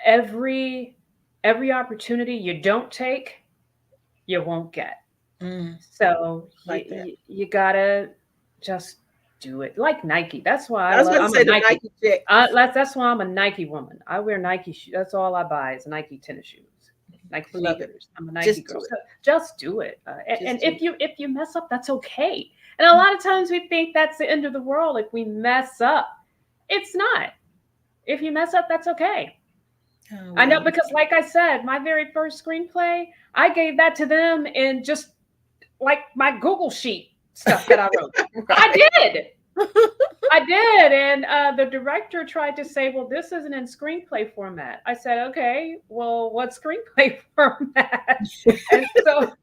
S2: every every opportunity you don't take, you won't get.
S1: Mm,
S2: So
S1: like that.
S2: you gotta just do it. Like Nike. That's why I
S1: I was
S2: love.
S1: about to
S2: I'm a
S1: say the
S2: Nike.
S1: Nike check.
S2: That's why I'm a Nike woman. I wear Nike shoes. That's all I buy is Nike tennis shoes, Nike
S1: Love it.
S2: sneakers. I'm a Nike
S1: Just
S2: girl.
S1: do it.
S2: So just do it. And
S1: Just do
S2: if you mess up, that's okay. And a
S1: it.
S2: lot of times we think that's the end of the world if we mess up. It's not. If you mess up, that's okay.
S1: Oh
S2: I know
S1: well.
S2: because, like I said, my very first screenplay, I gave that to them in just like my Google sheet stuff that I wrote. I
S1: Right.
S2: did. I did. And the director tried to say, well, this isn't in screenplay format. I said, okay, well, what screenplay format? And so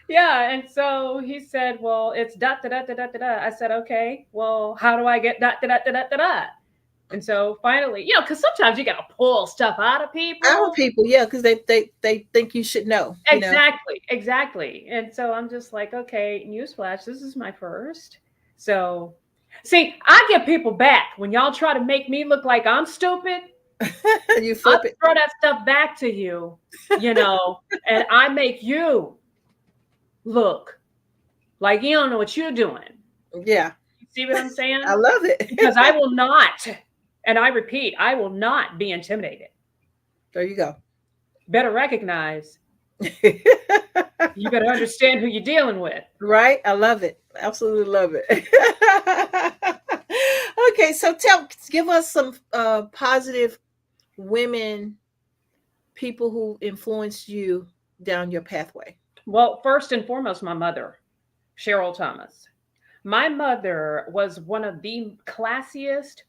S2: Yeah, and so he said, "Well, it's dot da da da da da da." I said, "Okay, well, how do I get dot da da da da da da?" And so finally, because sometimes you gotta pull stuff out of
S1: Our
S2: people.
S1: people, yeah, because they think you should know, you know.
S2: Exactly, exactly. And so I'm just like, okay, newsflash, this is my first. So, see, I get people back when y'all try to make me look like I'm stupid.
S1: You
S2: I
S1: flip it.
S2: throw that stuff back to you, you know, and I make you look like you don't know what you're doing.
S1: Yeah,
S2: You see what I'm
S1: I
S2: saying?
S1: love it.
S2: Because I will not, and I repeat, I will not be intimidated.
S1: There you go.
S2: Better recognize, you better understand who you're dealing with.
S1: Right? I love it. Absolutely love it. Okay, so give us some positive women, people who influenced you down your pathway.
S2: Well, first and foremost, my mother, Cheryl Thomas. My mother was one of the classiest,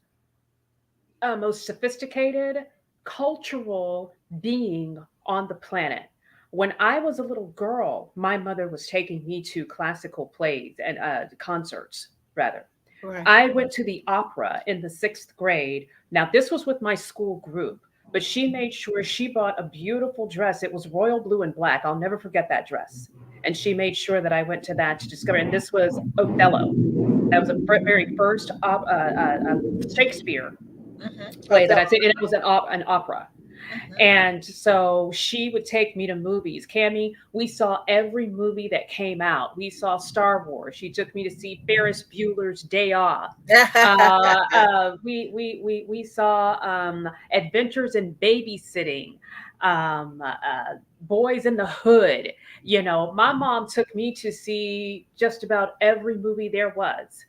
S2: most sophisticated, cultural being on the planet. When I was a little girl, my mother was taking me to classical plays and concerts, rather.
S1: Right.
S2: I went to the opera in the sixth grade. Now, this was with my school group, but she made sure she bought a beautiful dress. It was royal blue and black. I'll never forget that dress. And she made sure that I went to that to discover. And this was Othello. That was a very first Shakespeare play that
S1: Othello.
S2: I did. And it was an opera.
S1: Mhm.
S2: And so she would take me to movies. Cami, we saw every movie that came out. We saw Star Wars. She took me to see Ferris Bueller's Day Off. We saw Adventures in Babysitting, Boys in the Hood. You know, my mom took me to see just about every movie there was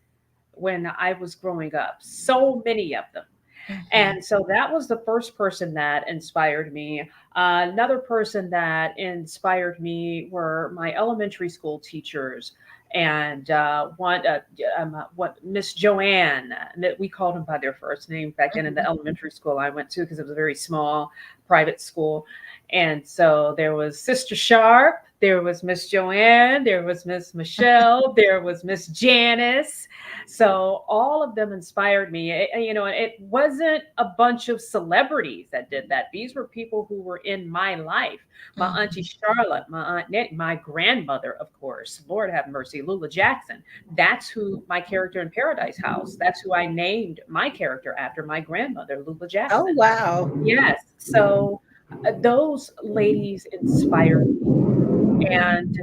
S2: when I was growing up. So many of them.
S1: Mhm.
S2: And so that was the first person that inspired me. Another person that inspired me were my elementary school teachers. And what Miss Joanne, that we called them by their first name back then in the
S1: Mhm.
S2: elementary school I went to because it was a very small private school. And so there was Sister Sharp, there was Miss Joanne, there was Miss Michelle, there was Miss Janice. So all of them inspired me. It wasn't a bunch of celebrities that did that. These were people who were in my life. My auntie
S1: Mhm.
S2: Charlotte, my aunt Nettie, my grandmother, of course. Lord have mercy, Lula Jackson. That's who my character in Paradise House. That's who I named my character after, my grandmother, Lula
S1: Oh
S2: Jackson.
S1: wow.
S2: Yes. So those ladies inspired me, and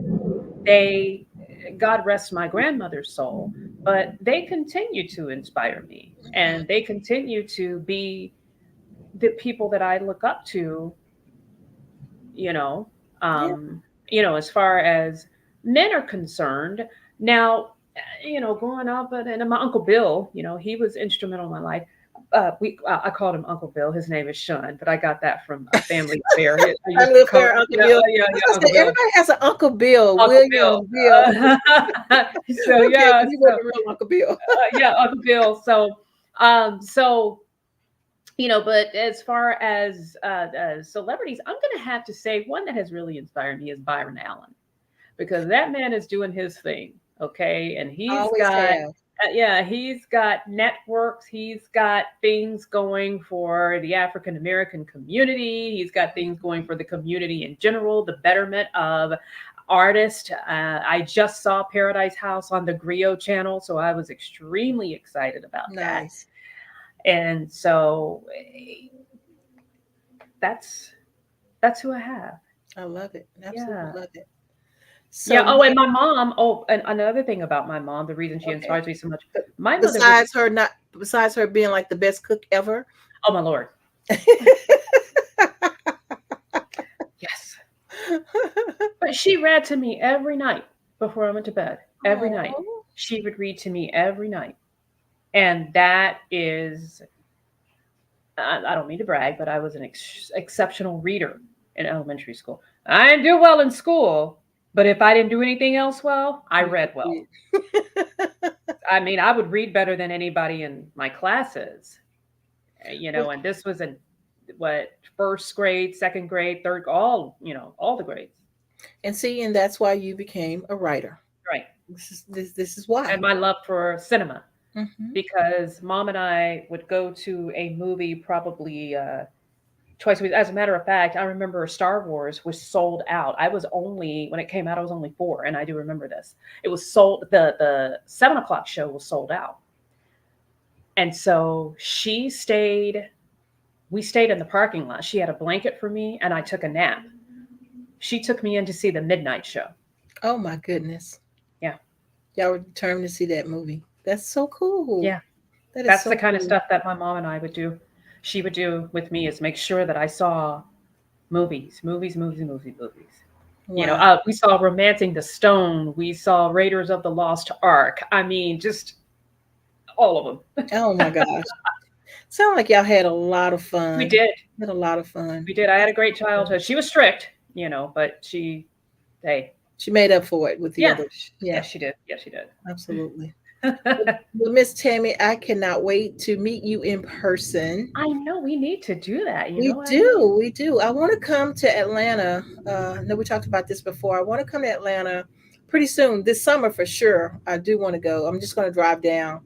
S2: they, God rest my grandmother's soul, but they continue to inspire me, and they continue to be the people that I look up to, you know,
S1: Yeah.
S2: as far as men are concerned. Now, growing up, and my Uncle Bill, he was instrumental in my life. I called him Uncle Bill. His name is Sean, but I got that from a family affair. I
S1: I
S2: used to
S1: live
S2: call,
S1: here, Uncle
S2: yeah,
S1: Bill.
S2: yeah,
S1: I
S2: Uncle
S1: said
S2: Bill,
S1: everybody has an Uncle Bill,
S2: Uncle Bill.
S1: William, Bill.
S2: So
S1: Okay,
S2: yeah,
S1: but he
S2: so
S1: wasn't a real Uncle Bill.
S2: yeah, Uncle Bill. So but as far as celebrities, I'm going to have to say one that has really inspired me is Byron Allen, because that man is doing his thing, okay, and
S1: Always have.
S2: he's got networks, he's got things going for the African American community, he's got things going for the community in general, the betterment of artists. I just saw Paradise House on the Griot channel, so I was extremely excited about that.
S1: Nice.
S2: And so that's that's who I have.
S1: I love it. Absolutely
S2: Yeah.
S1: love it. So
S2: Yeah.
S1: now,
S2: Oh, and my mom. Oh, and another thing about my mom, the reason she
S1: okay.
S2: inspires me so much.
S1: But
S2: My mother was.
S1: besides her being like the best cook ever.
S2: Oh my lord. Yes. But she read to me every night before I went to bed. Every night,
S1: Oh,
S2: she would read to me every night, and that is. I don't mean to brag, but I was an exceptional reader in elementary school. I didn't do well in school, but if I didn't do anything else well, I
S1: you
S2: read
S1: could
S2: well.
S1: read.
S2: I mean, I would read better than anybody in my classes,
S1: Well,
S2: and this was in what, first grade, second grade, third, all, all the grades.
S1: And see, and that's why you became a writer.
S2: Right.
S1: This is why.
S2: And my love for cinema,
S1: Hmm.
S2: because mom and I would go to a movie probably twice a week. As a matter of fact, I remember Star Wars was sold out. I was only when it came out, I was only 4, and I do remember this. It was sold. The 7 o'clock show was sold out, and so she stayed. We stayed in the parking lot. She had a blanket for me, and I took a nap. She took me in to see the midnight show.
S1: Oh my goodness.
S2: Yeah,
S1: Y'all were determined to see that movie. That's so cool.
S2: yeah.
S1: That is
S2: That's the
S1: so
S2: kind of
S1: cool.
S2: stuff that my mom and I would do. She would do with me is make sure that I saw movies, movies, movies, movies, movies.
S1: Wow.
S2: We saw Romancing the Stone. We saw Raiders of the Lost Ark. I mean, just all of them.
S1: Oh my gosh. Sound like y'all had a lot of
S2: We
S1: fun.
S2: did.
S1: Had a lot of fun.
S2: We did. I had
S1: That's
S2: a great
S1: cool.
S2: childhood. She was strict, but hey,
S1: She made up for it with the
S2: yeah,
S1: other. Yeah,
S2: yes, she did. Yes, she
S1: absolutely.
S2: did.
S1: Well, Miss Tammy, I cannot wait to meet you in person.
S2: I know we need to do that.
S1: We
S2: I know.
S1: do, we do. I want to come to Atlanta. I know we talked about this before. I want to come to Atlanta pretty soon, this summer for sure. I do want to go. I'm just going to drive down,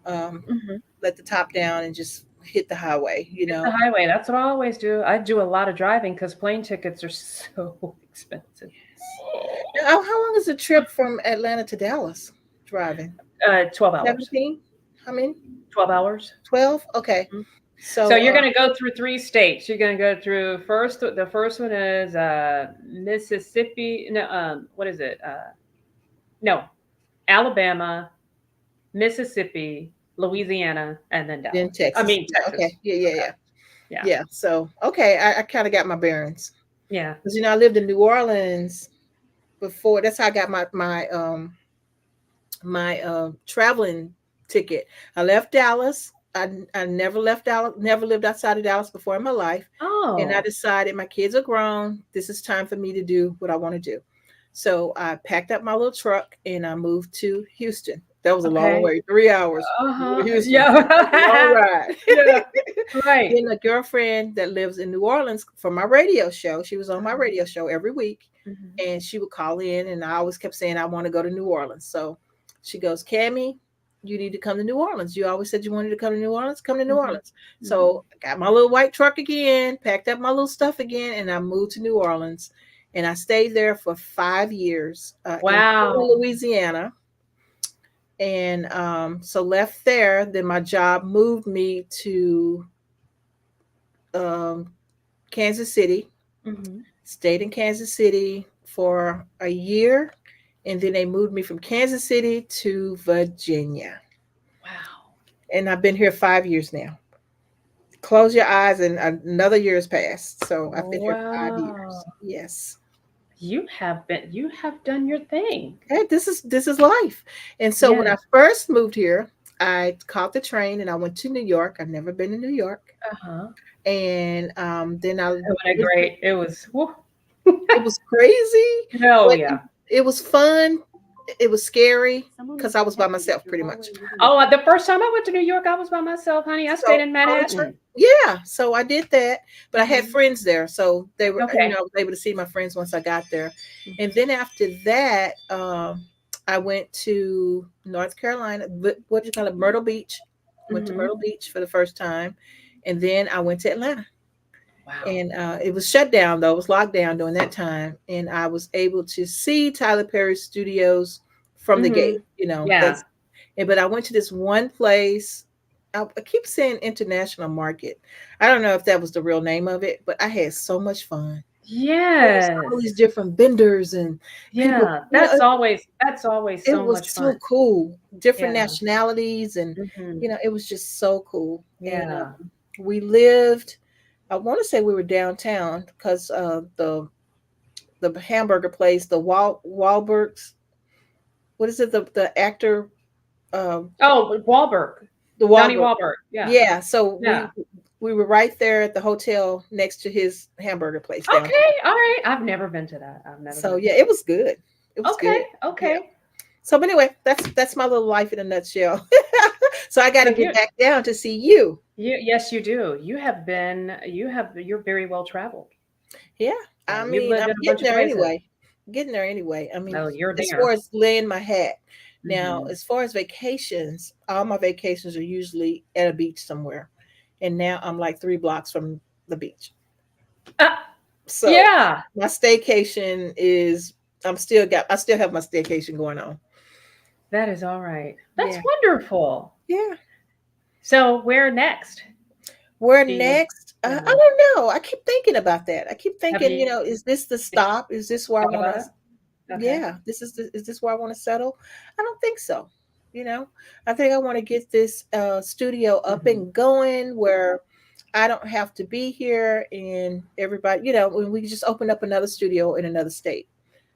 S1: um,
S2: Hmm.
S1: let the top down, and just hit the highway.
S2: Hit the highway. That's what I always do. I do a lot of driving because plane tickets are so expensive.
S1: Now, how long is the trip from Atlanta to Dallas driving?
S2: 12 hours.
S1: 17? How many?
S2: 12 hours.
S1: 12? Okay.
S2: Mhm. So
S1: So,
S2: you're going to go through 3 states. You're going to go through first. The first one is Mississippi. No, what is it? No, Alabama, Mississippi, Louisiana, and then
S1: then
S2: Dallas. I
S1: Texas.
S2: mean
S1: Yeah, okay.
S2: Texas.
S1: Yeah, yeah,
S2: Okay.
S1: yeah.
S2: Yeah.
S1: Yeah. So, okay. I kind of got my bearings.
S2: Yeah.
S1: Because, I lived in New Orleans before. That's how I got my traveling ticket. I left Dallas. I never left Dallas, never lived outside of Dallas before in my life. And I
S2: Oh.
S1: decided my kids are grown. This is time for me to do what I want to do. So I packed up my little truck and I moved to Houston. That was a long
S2: Okay.
S1: way, 3 hours to
S2: Uh-huh.
S1: Houston. Long
S2: Yeah.
S1: ride.
S2: Yeah. Right.
S1: Then a girlfriend that lives in New Orleans for my radio show, she was on my radio show every week,
S2: Mhm.
S1: and she would call in, and I always kept saying I want to go to New Orleans. So she goes, Cammy, you need to come to New Orleans. You always said you wanted to come to New Orleans. Come to New
S2: Mhm.
S1: Orleans.
S2: Mhm.
S1: So I got my little white truck again, packed up my little stuff again, and I moved to New Orleans. And I stayed there for 5 years in
S2: Wow.
S1: Louisiana. And so left there. Then my job moved me to um, Kansas City.
S2: Mhm.
S1: Stayed in Kansas City for a year, and then they moved me from Kansas City to Virginia.
S2: Wow.
S1: And I've been here 5 years now. Close your eyes, and another year has passed. So I've been here 5 years.
S2: Wow.
S1: Yes.
S2: You have done your thing.
S1: Hey, this is life. And so when
S2: Yeah.
S1: I first moved here, I caught the train and I went to New York. I've never been to New York.
S2: Uh-huh.
S1: And then I
S2: It went great. It was woo.
S1: it was crazy,
S2: Oh
S1: but
S2: yeah.
S1: it was fun. It was scary because I was by myself pretty much.
S2: Oh, the first time I went to New York, I was by myself, honey. I
S1: So
S2: stayed in
S1: on the train,
S2: Manhattan.
S1: yeah. So I did that, but I had
S2: Hmm.
S1: friends there, so they were,
S2: Okay.
S1: I was able to see my friends once I got there. And
S2: Mhm.
S1: then after that, I went to North Carolina. What do you call it? Myrtle Beach. Went to
S2: Mhm.
S1: Myrtle Beach for the first time, and then I went to Atlanta.
S2: Wow.
S1: And it was shut down though; it was locked down during that time, and I was able to see Tyler Perry's studios from the gate.
S2: Mhm. Yeah.
S1: That's but I went to this one place. I keep saying international market. I don't know if that was the real name of it, but I had so much fun. There was all
S2: Yes.
S1: these different vendors and people.
S2: Yeah. That's always
S1: It
S2: so
S1: was
S2: much fun.
S1: so cool. Different
S2: Yeah.
S1: nationalities, and
S2: Mhm.
S1: it was just so cool. And
S2: Yeah.
S1: we lived. I want to say we were downtown because the hamburger place, the Wahlbergs. What is it? The actor, um,
S2: Oh, Wahlberg.
S1: the
S2: Donnie
S1: Wahlberg.
S2: Wahlberg. Yeah.
S1: Yeah, so
S2: Yeah.
S1: we were right there at the hotel next to his hamburger place downtown.
S2: Okay. All right. I've never been to that. I've never
S1: So
S2: been.
S1: yeah, it was good. It was
S2: Okay.
S1: good. Yeah.
S2: Okay.
S1: So but anyway, that's my little life in a nutshell. So I got
S2: So
S1: to get back down to see you.
S2: yes, you do. You're very well traveled.
S1: Yeah. I
S2: You've
S1: mean,
S2: lived
S1: I'm
S2: in a bunch
S1: getting
S2: of
S1: there
S2: places.
S1: anyway. getting there anyway. I mean,
S2: Oh, you're
S1: as far
S2: there.
S1: as laying my hat. Now,
S2: Hmm.
S1: as far as vacations, all my vacations are usually at a beach somewhere. And now I'm like 3 blocks from the beach.
S2: Uh,
S1: So
S2: yeah,
S1: my staycation is I still have my staycation going on.
S2: that is all right. That's
S1: Yeah.
S2: wonderful.
S1: Yeah.
S2: So where next
S1: Where
S2: do you,
S1: next? I
S2: yeah,
S1: don't know. I keep thinking about that. I keep
S2: have
S1: thinking,
S2: you
S1: is this the
S2: thought
S1: stop? Is
S2: about
S1: this
S2: it?
S1: where I want to?
S2: Okay.
S1: Yeah, is this where I want to settle? I don't think so. You know, I think I want to get this studio up
S2: Hmm.
S1: and going where I don't have to be here and everybody, when we just open up another studio in another state,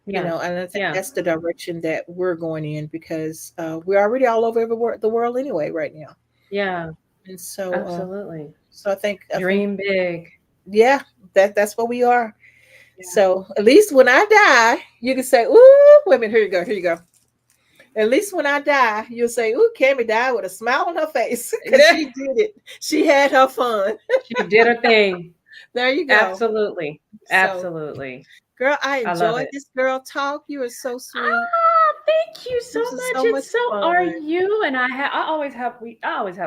S2: Yeah,
S1: and I think
S2: yeah,
S1: that's the direction that we're going in because we're already all over the world anyway right now.
S2: yeah,
S1: And
S2: absolutely.
S1: so I think,
S2: Dream big.
S1: yeah, that's what we are.
S2: Yeah.
S1: So at least when I die, you can say, "Ooh, wait a minute, here you go, here you go." At least when I die, you'll say, "Ooh, Cammy died with a smile on her face because
S2: Yeah.
S1: she did it. She had her fun."
S2: She did a thing.
S1: There you go.
S2: Absolutely.
S1: So,
S2: Absolutely.
S1: girl, I
S2: I love
S1: enjoyed
S2: it.
S1: this girl talk. You are so sweet.
S2: Ah, thank you so
S1: This is
S2: much.
S1: so
S2: And
S1: much
S2: so are
S1: fun.
S2: you. And I always have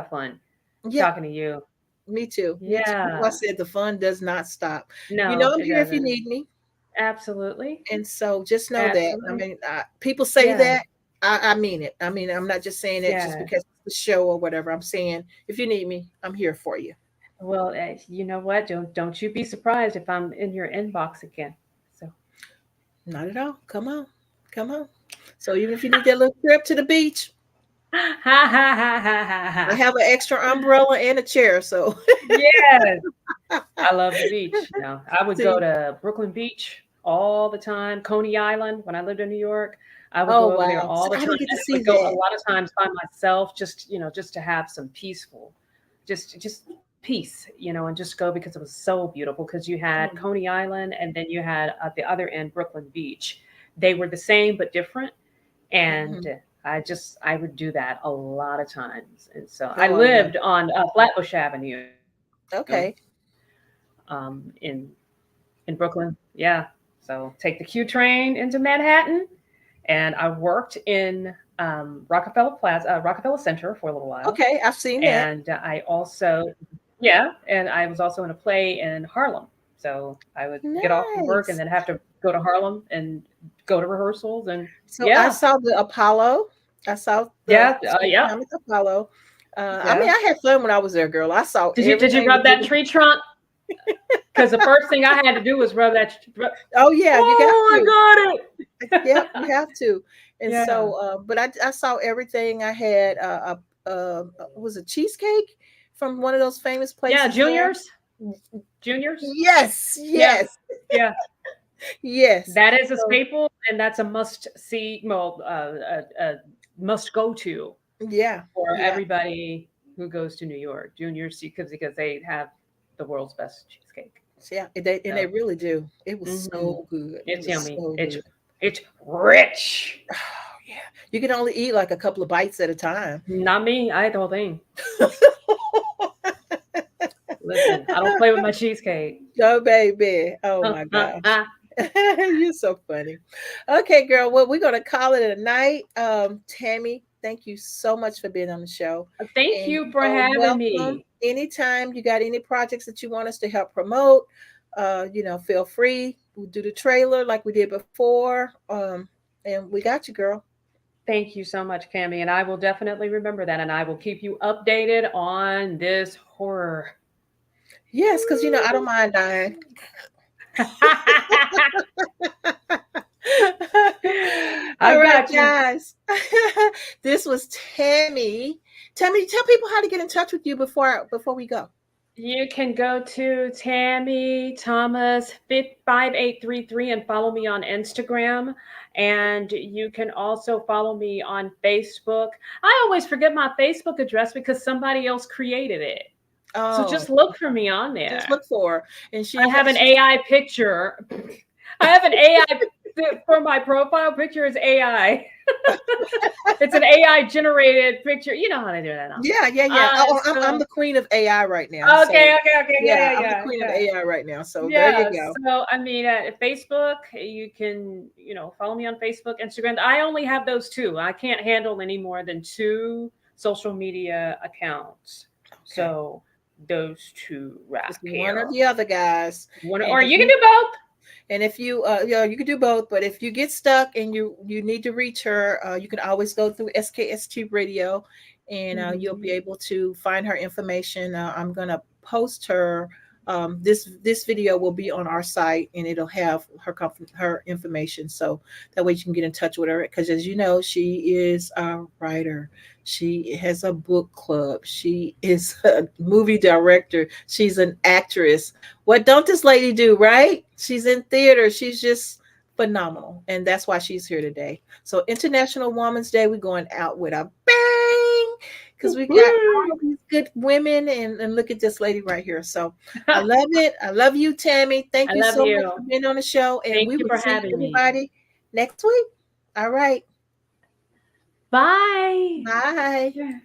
S2: fun
S1: Yeah,
S2: talking to you.
S1: me too. Me too. That's why I
S2: Yeah.
S1: said the fun does not stop.
S2: No,
S1: I'm
S2: it
S1: here if you
S2: doesn't.
S1: need me.
S2: Absolutely.
S1: And so just know that. I
S2: Absolutely.
S1: mean, people say
S2: Yeah.
S1: that. I mean it. I mean, I'm not just saying it just
S2: Yeah.
S1: because it's the show or whatever. I'm saying if you need me, I'm here for you.
S2: Well, you know what? Don't you be surprised if I'm in your inbox again. So
S1: Not at all. Come on. Come on. So even if you need that little trip to the beach,
S2: ha ha ha ha ha
S1: I
S2: ha.
S1: have an extra umbrella and a chair. So
S2: Yes. I love the beach. No, I would go
S1: see.
S2: to Brooklyn Beach all the time, Coney Island when I lived in New York. I would
S1: Oh
S2: go over there
S1: wow.
S2: all
S1: So
S2: the
S1: I
S2: time,
S1: didn't get to
S2: and I
S1: see
S2: would go a
S1: that.
S2: lot of times by myself, just to have some peaceful, just peace, and just go because it was so beautiful. Because you had
S1: Mm-hmm.
S2: Coney Island, and then you had at the other end Brooklyn Beach. They were the same but different, and
S1: Mm-hmm.
S2: I would do that a lot of times. And so I
S1: Oh, I love
S2: lived on Flatbush Avenue,
S1: it. Okay.
S2: in Brooklyn. Yeah. So take the Q train into Manhattan, and I worked in Rockefeller Plaza, Rockefeller Center for a little while,
S1: Okay. I've seen that.
S2: and I also, yeah, and I was also in a play in Harlem. So I would get off from work and
S1: Nice.
S2: then have to go to Harlem and go to rehearsals, and
S1: So I
S2: yeah,
S1: saw the Apollo. I saw the
S2: yeah, yeah,
S1: Tsunami Apollo. I mean,
S2: yeah.
S1: I had fun when I was there, girl. I saw
S2: Did you
S1: everything that
S2: rub
S1: they
S2: that
S1: were.
S2: tree trunk? Because the first thing I had to do was rub that.
S1: Oh yeah, you got
S2: Oh,
S1: to.
S2: I got it.
S1: Yep, you have to. And
S2: Yeah.
S1: so, but I saw everything. I had was a cheesecake from one of those famous
S2: Yeah,
S1: places there.
S2: juniors, juniors.
S1: Yes,
S2: Yeah,
S1: yes,
S2: yeah.
S1: yes.
S2: That is a
S1: So
S2: staple, and that's a must see. Well, must go to
S1: yeah,
S2: for
S1: yeah.
S2: everybody who goes to New York. Juniors, because they have the world's best cheesecake.
S1: So, yeah, and they
S2: So,
S1: really do. It was
S2: hmm
S1: so good. It
S2: it's
S1: was
S2: yummy.
S1: so good.
S2: It's rich.
S1: Oh yeah, you can only eat like a couple of bites at a time.
S2: Not me. I ate the whole thing. Listen, I don't play with my cheesecake.
S1: Oh baby, oh my gosh. You're so funny. Okay, girl. Well, we're gonna call it a night. Tammy, thank you so much for being on the show,
S2: Thank
S1: and
S2: you for having
S1: welcome.
S2: me.
S1: Anytime you got any projects that you want us to help promote, feel free. We'll do the trailer like we did before. And we got you, girl.
S2: Thank you so much, Cami, and I will definitely remember that, and I will keep you updated on this horror.
S1: Yes, because I don't mind dying.
S2: I
S1: All right,
S2: got you.
S1: guys. This was Tammy. Tammy, tell people how to get in touch with you before we go.
S2: You can go to Tammy Thomas 5833 and follow me on Instagram. And you can also follow me on Facebook. I always forget my Facebook address because somebody else created it. So
S1: Oh,
S2: just look for me on
S1: just
S2: there.
S1: look for her. And
S2: I have an
S1: she's
S2: AI picture. I have an AI. for my profile picture is AI. It's an AI generated picture. You know how to do that now.
S1: Yeah, yeah, yeah. Oh, I'm
S2: So
S1: the queen of AI right now. So
S2: okay,
S1: yeah, I'm the
S2: yeah,
S1: queen of
S2: yeah.
S1: AI right now. So there you
S2: Yeah,
S1: go.
S2: so I mean, Facebook, you can, follow me on Facebook, Instagram. I only have those two. I can't handle any more than two social media accounts.
S1: Okay.
S2: So those two right
S1: Just one
S2: here.
S1: or the other, guys.
S2: One,
S1: And
S2: or
S1: if
S2: you can
S1: you
S2: do both.
S1: and if you you can do both, but if you get stuck and you need to reach her, you can always go through SKST Radio, and you'll be
S2: Mhm.
S1: able to find her information. I'm gonna post her. This video will be on our site, and it'll have her information, so that way you can get in touch with her. Because as you know, she is a writer. She has a book club. She is a movie director. She's an actress. What don't this lady do, right? She's in theater. She's just phenomenal. And that's why she's here today. So, International Women's Day, we're going out with a bang because we got
S2: Woo!
S1: all these good women. And look at this lady right here. So, I love it. I love you, Tammy. Thank
S2: I
S1: you
S2: love
S1: so much
S2: you.
S1: for being on the show. And
S2: Thank
S1: we
S2: you
S1: will
S2: for
S1: see
S2: having me.
S1: everybody next week. All right.
S2: Bye.
S1: Bye.